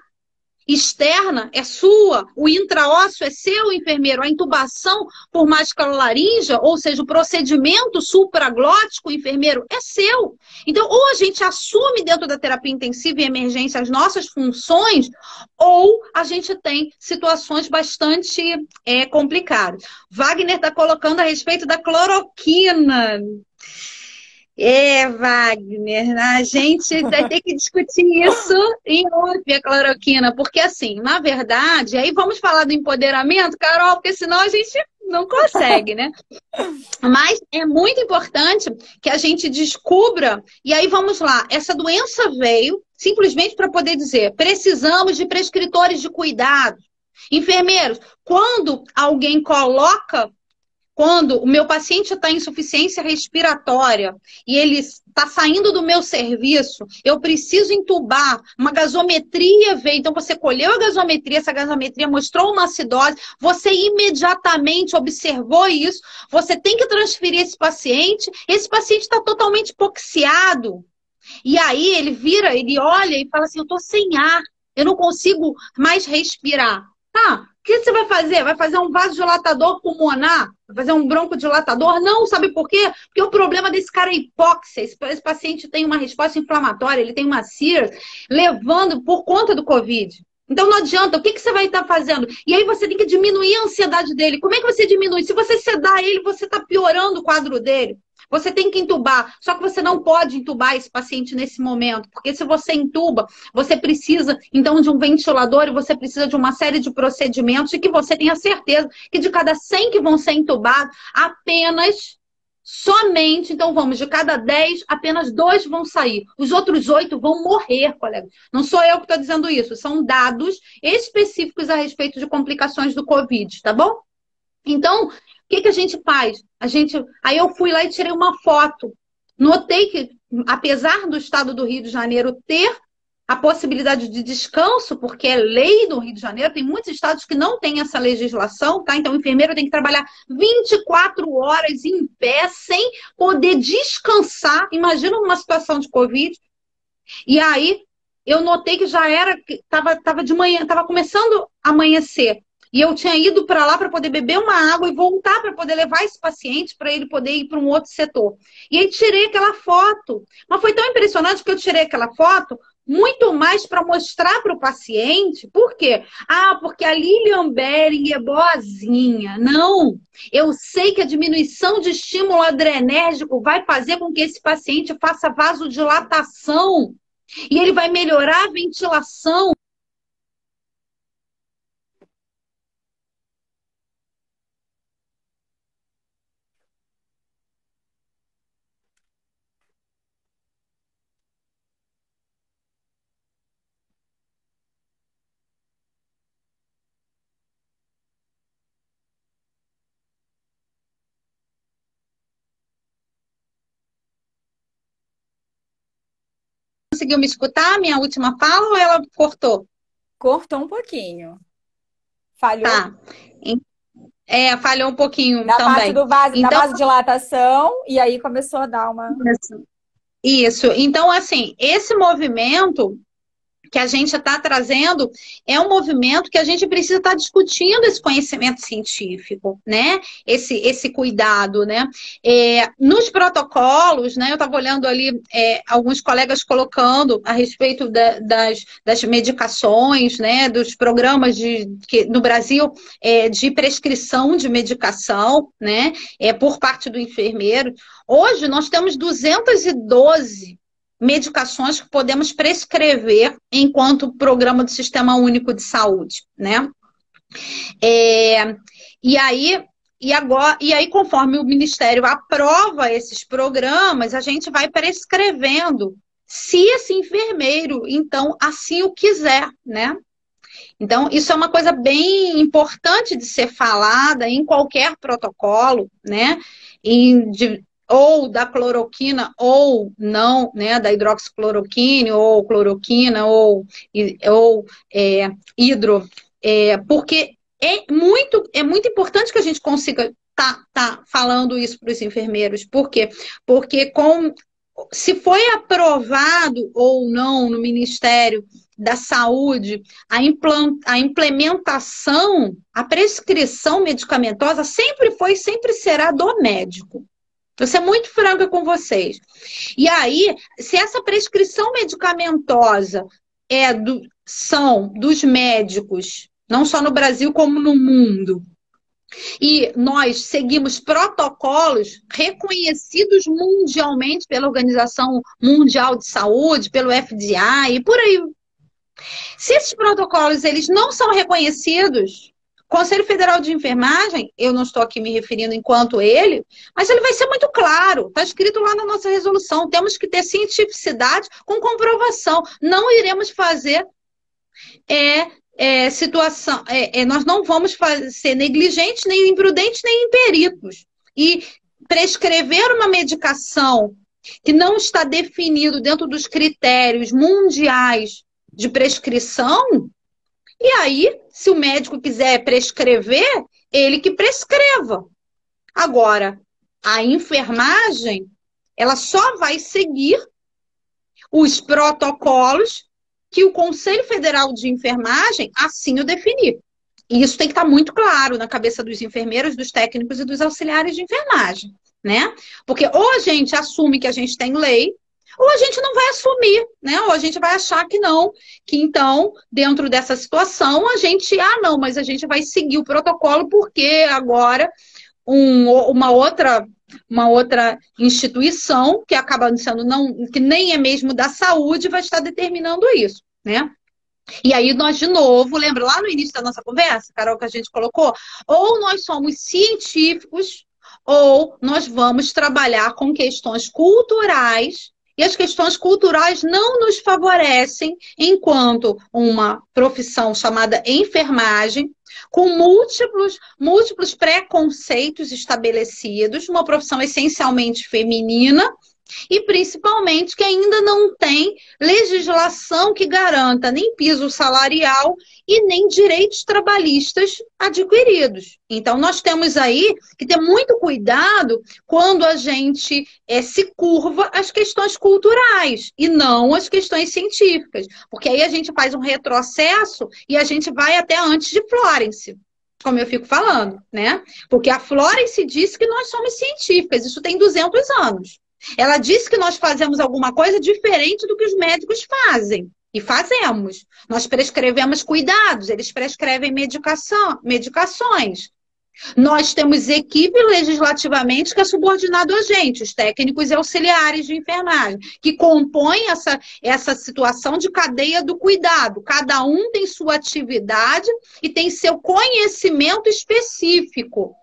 externa é sua, o intraósseo é seu, enfermeiro, a intubação por máscara-laríngea, ou seja, o procedimento supraglótico, enfermeiro, é seu. Então, ou a gente assume dentro da terapia intensiva e emergência as nossas funções, ou a gente tem situações bastante complicadas. Wagner está colocando a respeito da cloroquina. Wagner, a gente vai ter que discutir isso em outra a cloroquina, porque assim, na verdade, aí vamos falar do empoderamento, Carol, porque senão a gente não consegue, né? Mas é muito importante que a gente descubra, e aí vamos lá, essa doença veio simplesmente para poder dizer, precisamos de prescritores de cuidado. Enfermeiros, quando alguém coloca quando o meu paciente está em insuficiência respiratória e ele está saindo do meu serviço, eu preciso entubar, uma gasometria veio, então você colheu a gasometria, essa gasometria mostrou uma acidose, você imediatamente observou isso, você tem que transferir esse paciente está totalmente hipoxiado. E aí ele vira, ele olha e fala assim, eu estou sem ar, eu não consigo mais respirar. Tá, o que você vai fazer? Vai fazer um vasodilatador pulmonar? Vai fazer um broncodilatador? Não, sabe por quê? Porque o problema desse cara é hipóxia. Esse paciente tem uma resposta inflamatória, ele tem uma CIRS, levando por conta do Covid. Então não adianta, o que você vai estar fazendo? E aí você tem que diminuir a ansiedade dele. Como é que você diminui? Se você sedar ele, você está piorando o quadro dele. Você tem que entubar, só que você não pode entubar esse paciente nesse momento, porque se você entuba, você precisa então de um ventilador e você precisa de uma série de procedimentos e que você tenha certeza que de cada 100 que vão ser entubados, somente, então vamos, de cada 10, apenas 2 vão sair. Os outros 8 vão morrer, colega. Não sou eu que estou dizendo isso, são dados específicos a respeito de complicações do Covid, tá bom? Então, o que a gente faz? Aí eu fui lá e tirei uma foto. Notei que, apesar do estado do Rio de Janeiro ter a possibilidade de descanso, porque é lei do Rio de Janeiro, tem muitos estados que não têm essa legislação, tá? Então o enfermeiro tem que trabalhar 24 horas em pé, sem poder descansar. Imagina uma situação de Covid. E aí eu notei que já era, tava de manhã, estava começando a amanhecer. E eu tinha ido para lá para poder beber uma água e voltar para poder levar esse paciente para ele poder ir para um outro setor. E aí tirei aquela foto. Mas foi tão impressionante que eu tirei aquela foto muito mais para mostrar para o paciente. Por quê? Ah, porque a Lilian Bering é boazinha. Não. Eu sei que a diminuição de estímulo adrenérgico vai fazer com que esse paciente faça vasodilatação. E ele vai melhorar a ventilação. conseguiu me escutar, minha última fala, ou ela cortou? Cortou um pouquinho. Falhou Tá. Falhou um pouquinho da parte também. da Então, vasodilatação, e aí começou a dar uma. isso. Então, assim, esse movimento que a gente está trazendo é um movimento que a gente precisa estar discutindo esse conhecimento científico, né? Esse cuidado, né? Nos protocolos, né? Eu estava olhando ali alguns colegas colocando a respeito das medicações, né? Dos programas no Brasil de prescrição de medicação, né? Por parte do enfermeiro. Hoje nós temos 212 medicações que podemos prescrever enquanto programa do Sistema Único de Saúde, né? E aí, conforme o Ministério aprova esses programas, a gente vai prescrevendo, se esse enfermeiro, então, assim o quiser, né? Então, isso é uma coisa bem importante de ser falada em qualquer protocolo, né? Ou da cloroquina, ou não, né, da hidroxicloroquina, ou cloroquina, ou hidro, porque é muito importante que a gente consiga tá falando isso para os enfermeiros. Por quê? Porque se foi aprovado ou não no Ministério da Saúde a implementação, a prescrição medicamentosa sempre foi e sempre será do médico. Vou ser muito franca com vocês. E aí, se essa prescrição medicamentosa são dos médicos, não só no Brasil como no mundo, e nós seguimos protocolos reconhecidos mundialmente pela Organização Mundial de Saúde, pelo FDA e por aí. Se esses protocolos eles não são reconhecidos, o Conselho Federal de Enfermagem, eu não estou aqui me referindo enquanto ele, mas ele vai ser muito claro, está escrito lá na nossa resolução, temos que ter cientificidade com comprovação, não iremos fazer situação, nós não vamos ser negligentes, nem imprudentes, nem imperitos. E prescrever uma medicação que não está definido dentro dos critérios mundiais de prescrição, e aí, se o médico quiser prescrever, ele que prescreva. Agora, a enfermagem, ela só vai seguir os protocolos que o Conselho Federal de Enfermagem assim o definir. E isso tem que estar muito claro na cabeça dos enfermeiros, dos técnicos e dos auxiliares de enfermagem, né? Porque ou a gente assume que a gente tem lei, ou a gente não vai assumir, né? Ou a gente vai achar que não, que então, dentro dessa situação, não, mas a gente vai seguir o protocolo porque agora uma outra instituição que acaba sendo que nem é mesmo da saúde vai estar determinando isso, né? E aí nós, de novo, lembra lá no início da nossa conversa, Carol, que a gente colocou? Ou nós somos científicos, ou nós vamos trabalhar com questões culturais, e as questões culturais não nos favorecem enquanto uma profissão chamada enfermagem, com múltiplos preconceitos estabelecidos, uma profissão essencialmente feminina, e principalmente que ainda não tem legislação que garanta nem piso salarial e nem direitos trabalhistas adquiridos. Então, nós temos aí que ter muito cuidado quando a gente se curva às questões culturais e não às questões científicas, porque aí a gente faz um retrocesso e a gente vai até antes de Florence, como eu fico falando, né? Porque a Florence disse que nós somos científicas, isso tem 200 anos. Ela disse que nós fazemos alguma coisa diferente do que os médicos fazem. E fazemos. Nós prescrevemos cuidados, eles prescrevem medicações. Nós temos equipe legislativamente que é subordinado a gente, os técnicos e auxiliares de enfermagem, que compõem essa situação de cadeia do cuidado. Cada um tem sua atividade e tem seu conhecimento específico.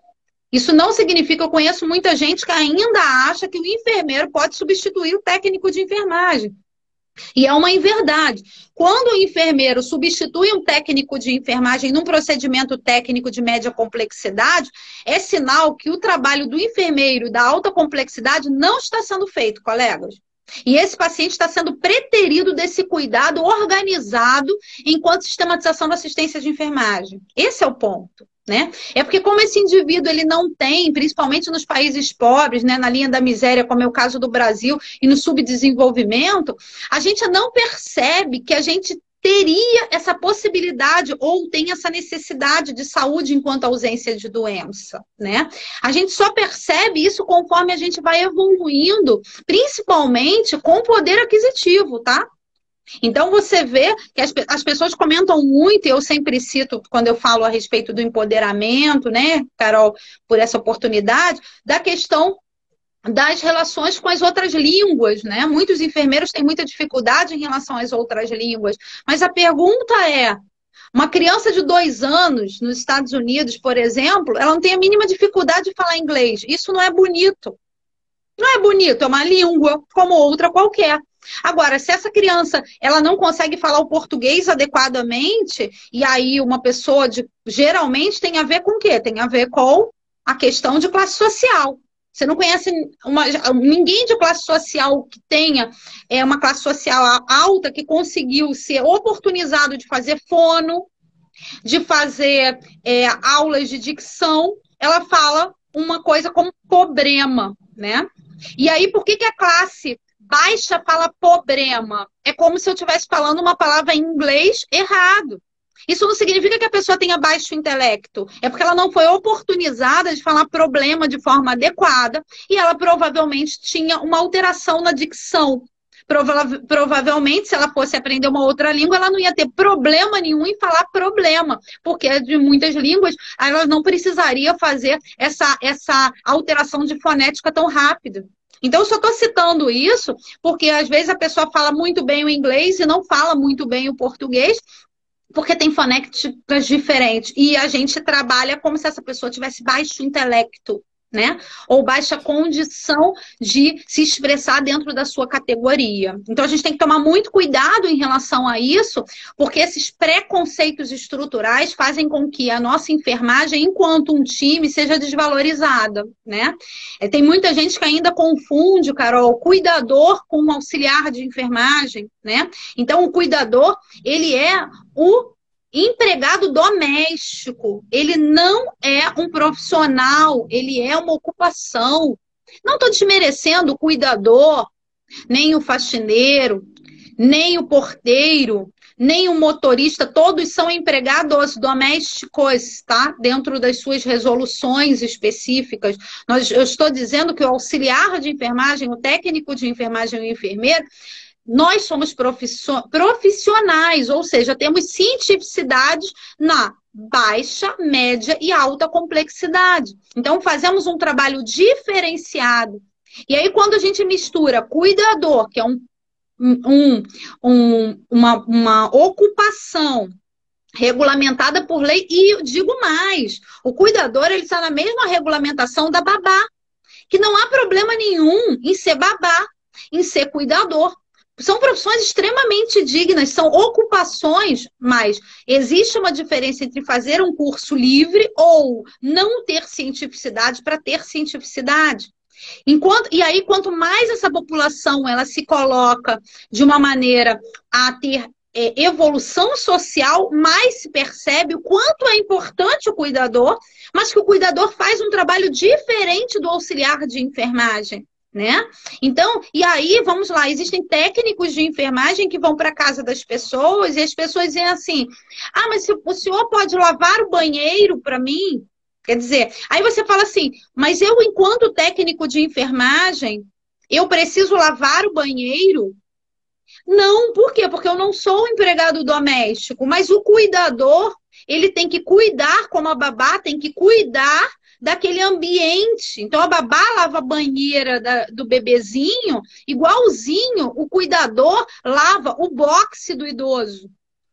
Isso não significa, eu conheço muita gente que ainda acha que o enfermeiro pode substituir o técnico de enfermagem. E é uma inverdade. Quando o enfermeiro substitui um técnico de enfermagem num procedimento técnico de média complexidade, é sinal que o trabalho do enfermeiro da alta complexidade não está sendo feito, colegas. E esse paciente está sendo preterido desse cuidado organizado enquanto sistematização da assistência de enfermagem. Esse é o ponto. Né? É porque como esse indivíduo ele não tem, principalmente nos países pobres, né, na linha da miséria, como é o caso do Brasil, e no subdesenvolvimento, a gente não percebe que a gente teria essa possibilidade ou tem essa necessidade de saúde enquanto ausência de doença, né? A gente só percebe isso conforme a gente vai evoluindo, principalmente com poder aquisitivo, tá? Então, você vê que as pessoas comentam muito, e eu sempre cito, quando eu falo a respeito do empoderamento, né, Carol, por essa oportunidade, da questão das relações com as outras línguas, né? Muitos enfermeiros têm muita dificuldade em relação às outras línguas. Mas a pergunta é, uma criança de 2 anos, nos Estados Unidos, por exemplo, ela não tem a mínima dificuldade de falar inglês. Isso não é bonito. Não é bonito, é uma língua como outra qualquer. Agora, se essa criança ela não consegue falar o português adequadamente, e aí uma pessoa geralmente tem a ver com o quê? Tem a ver com a questão de classe social. Você não conhece ninguém de classe social que tenha uma classe social alta que conseguiu ser oportunizado de fazer fono, de fazer aulas de dicção. Ela fala uma coisa como problema, né? E aí, por que a classe baixa fala problema? É como se eu estivesse falando uma palavra em inglês errado. Isso não significa que a pessoa tenha baixo intelecto. É porque ela não foi oportunizada de falar problema de forma adequada e ela provavelmente tinha uma alteração na dicção. Provavelmente, se ela fosse aprender uma outra língua, ela não ia ter problema nenhum em falar problema, porque de muitas línguas, ela não precisaria fazer essa alteração de fonética tão rápido. Então, eu só estou citando isso porque, às vezes, a pessoa fala muito bem o inglês e não fala muito bem o português, porque tem fonéticas diferentes. E a gente trabalha como se essa pessoa tivesse baixo intelecto, né? Ou baixa condição de se expressar dentro da sua categoria. Então, a gente tem que tomar muito cuidado em relação a isso, porque esses preconceitos estruturais fazem com que a nossa enfermagem, enquanto um time, seja desvalorizada, né? Tem muita gente que ainda confunde, Carol, cuidador com um auxiliar de enfermagem, né? Então, o cuidador, ele é o empregado doméstico, ele não é um profissional, ele é uma ocupação. Não estou desmerecendo o cuidador, nem o faxineiro, nem o porteiro, nem o motorista, todos são empregados domésticos, tá? Dentro das suas resoluções específicas. Eu estou dizendo que o auxiliar de enfermagem, o técnico de enfermagem e o enfermeiro, nós somos profissionais, ou seja, temos cientificidade na baixa, média e alta complexidade. Então, fazemos um trabalho diferenciado. E aí, quando a gente mistura cuidador, que é uma ocupação regulamentada por lei, e eu digo mais, o cuidador ele está na mesma regulamentação da babá, que não há problema nenhum em ser babá, em ser cuidador. São profissões extremamente dignas, são ocupações, mas existe uma diferença entre fazer um curso livre ou não ter cientificidade para ter cientificidade. E aí, quanto mais essa população ela se coloca de uma maneira a ter evolução social, mais se percebe o quanto é importante o cuidador, mas que o cuidador faz um trabalho diferente do auxiliar de enfermagem. Né? Então, e aí, vamos lá, existem técnicos de enfermagem que vão para a casa das pessoas e as pessoas dizem assim, mas o senhor pode lavar o banheiro para mim? Quer dizer, aí você fala assim, mas eu, enquanto técnico de enfermagem, eu preciso lavar o banheiro? Não, por quê? Porque eu não sou empregado doméstico, mas o cuidador, ele tem que cuidar, como a babá tem que cuidar daquele ambiente. Então, a babá lava a banheira do bebezinho, igualzinho o cuidador lava o boxe do idoso.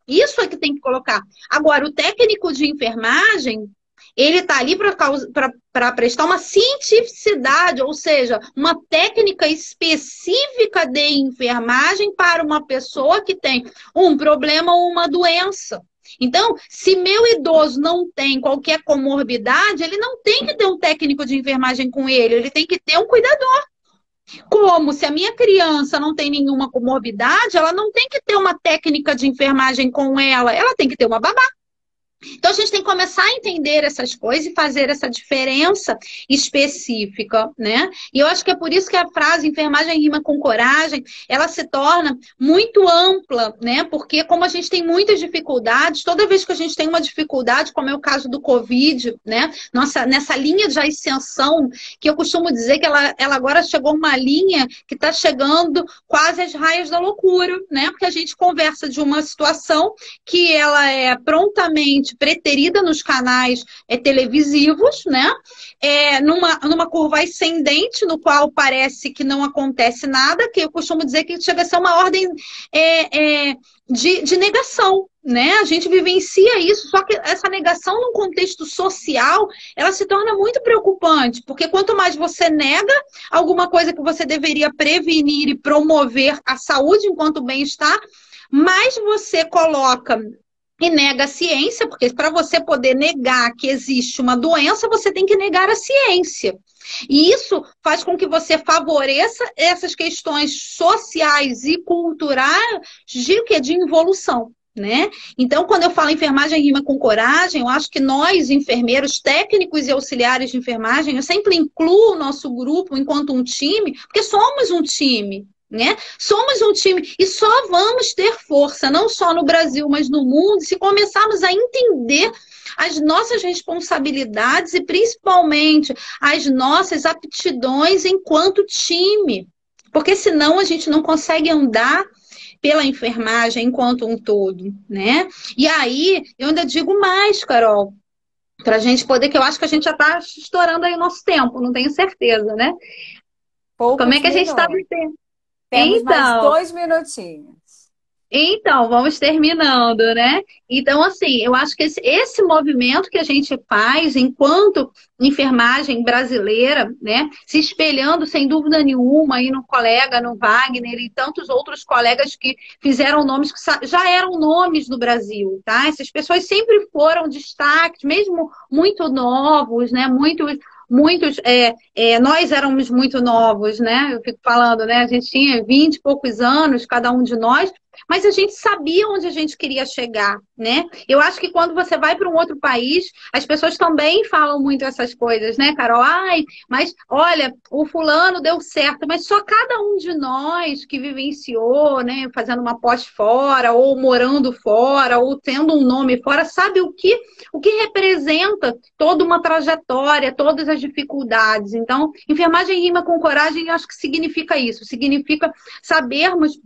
Isso é que tem que colocar. Agora, o técnico de enfermagem, ele está ali para prestar uma cientificidade, ou seja, uma técnica específica de enfermagem para uma pessoa que tem um problema ou uma doença. Então, se meu idoso não tem qualquer comorbidade, ele não tem que ter um técnico de enfermagem com ele tem que ter um cuidador. Como se a minha criança não tem nenhuma comorbidade, ela não tem que ter uma técnica de enfermagem com ela tem que ter uma babá. Então, a gente tem que começar a entender essas coisas e fazer essa diferença específica, né? E eu acho que é por isso que a frase enfermagem rima com coragem, ela se torna muito ampla, né? Porque como a gente tem muitas dificuldades, toda vez que a gente tem uma dificuldade, como é o caso do Covid, né? Nossa, nessa linha de ascensão, que eu costumo dizer que ela agora chegou uma linha que está chegando quase às raias da loucura, né? Porque a gente conversa de uma situação que ela é prontamente preterida nos canais televisivos, né? Numa curva ascendente, no qual parece que não acontece nada, que eu costumo dizer que chega a ser uma ordem de negação. Né? A gente vivencia isso, só que essa negação num contexto social, ela se torna muito preocupante, porque quanto mais você nega alguma coisa que você deveria prevenir e promover a saúde enquanto bem-estar, mais você coloca e nega a ciência, porque para você poder negar que existe uma doença, você tem que negar a ciência. E isso faz com que você favoreça essas questões sociais e culturais de involução. Né? Então, quando eu falo enfermagem rima com coragem, eu acho que nós, enfermeiros, técnicos e auxiliares de enfermagem, eu sempre incluo o nosso grupo enquanto um time, porque somos um time. Né? Somos um time e só vamos ter força, não só no Brasil, mas no mundo, se começarmos a entender as nossas responsabilidades e principalmente as nossas aptidões enquanto time. Porque senão a gente não consegue andar pela enfermagem enquanto um todo, né? E aí, eu ainda digo mais, Carol, para a gente poder, que eu acho que a gente já está estourando aí o nosso tempo, não tenho certeza, né? Como é Poucos que a gente está minutos. no tempo? Temos mais Então, 2 minutinhos. vamos terminando, né? Então, assim, eu acho que esse movimento que a gente faz enquanto enfermagem brasileira, né? Se espelhando, sem dúvida nenhuma, aí no colega, no Wagner e tantos outros colegas que fizeram nomes que já eram nomes no Brasil, tá? Essas pessoas sempre foram destaques, mesmo muito novos, né? Muitos, nós éramos muito novos, né? Eu fico falando, né? A gente tinha 20 e poucos anos, cada um de nós, mas a gente sabia onde a gente queria chegar, né? Eu acho que quando você vai para um outro país, as pessoas também falam muito essas coisas, né, Carol? Ai, mas olha, o fulano deu certo, mas só cada um de nós que vivenciou, né, fazendo uma pós fora, ou morando fora, ou tendo um nome fora, sabe o que representa toda uma trajetória, todas as dificuldades. Então, enfermagem rima com coragem, eu acho que significa isso, significa sabermos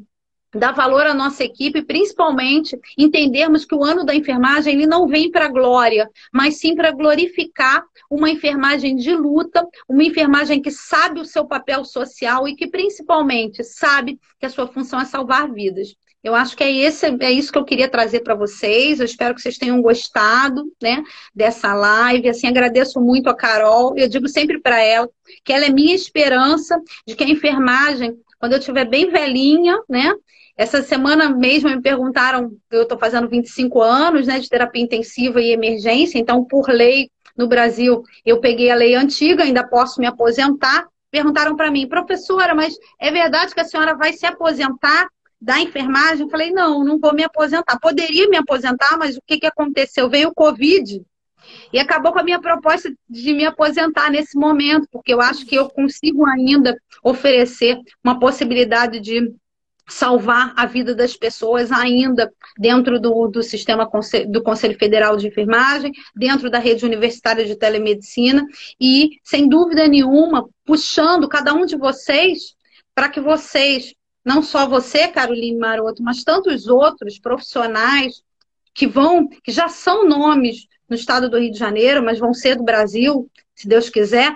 dar valor à nossa equipe, principalmente entendermos que o ano da enfermagem ele não vem para a glória, mas sim para glorificar uma enfermagem de luta, uma enfermagem que sabe o seu papel social e que principalmente sabe que a sua função é salvar vidas. Eu acho que é isso que eu queria trazer para vocês. Eu espero que vocês tenham gostado, né, dessa live. Assim, agradeço muito a Carol. Eu digo sempre para ela que ela é minha esperança de que a enfermagem, quando eu estiver bem velhinha, né, essa semana mesmo me perguntaram, eu estou fazendo 25 anos, né, de terapia intensiva e emergência, então, por lei, no Brasil, eu peguei a lei antiga, ainda posso me aposentar. Perguntaram para mim, professora, mas é verdade que a senhora vai se aposentar da enfermagem? Eu falei, não, não vou me aposentar. Poderia me aposentar, mas o que aconteceu? Veio o Covid e acabou com a minha proposta de me aposentar nesse momento, porque eu acho que eu consigo ainda oferecer uma possibilidade de salvar a vida das pessoas ainda dentro do sistema do Conselho Federal de Enfermagem, dentro da rede universitária de telemedicina e, sem dúvida nenhuma, puxando cada um de vocês para que vocês, não só você, Caroline Maroto, mas tantos outros profissionais que já são nomes no estado do Rio de Janeiro, mas vão ser do Brasil, se Deus quiser,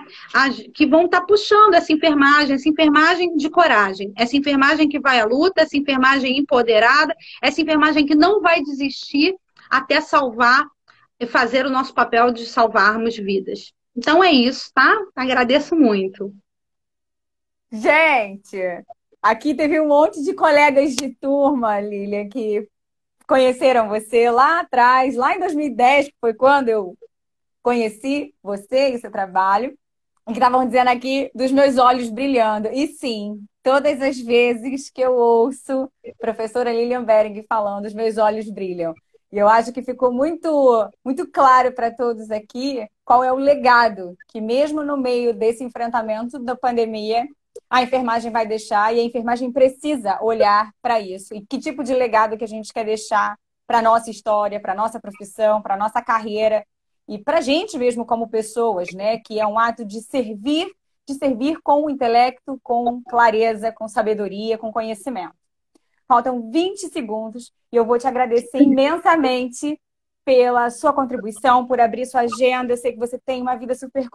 que vão estar puxando essa enfermagem de coragem, essa enfermagem que vai à luta, essa enfermagem empoderada, essa enfermagem que não vai desistir até salvar e fazer o nosso papel de salvarmos vidas. Então é isso, tá? Agradeço muito. Gente, aqui teve um monte de colegas de turma, Lília, que conheceram você lá atrás, lá em 2010, que foi quando eu conheci você e seu trabalho. que estavam dizendo aqui dos meus olhos brilhando. E sim, todas as vezes que eu ouço professora Lilian Berg falando, os meus olhos brilham. E eu acho que ficou muito claro para todos aqui qual é o legado que, mesmo no meio desse enfrentamento da pandemia, a enfermagem vai deixar, e a enfermagem precisa olhar para isso. E que tipo de legado que a gente quer deixar para a nossa história, para a nossa profissão, para a nossa carreira, e para a gente mesmo como pessoas, né? Que é um ato de servir com intelecto, com clareza, com sabedoria, com conhecimento. Faltam 20 segundos e eu vou te agradecer imensamente pela sua contribuição, por abrir sua agenda. Eu sei que você tem uma vida super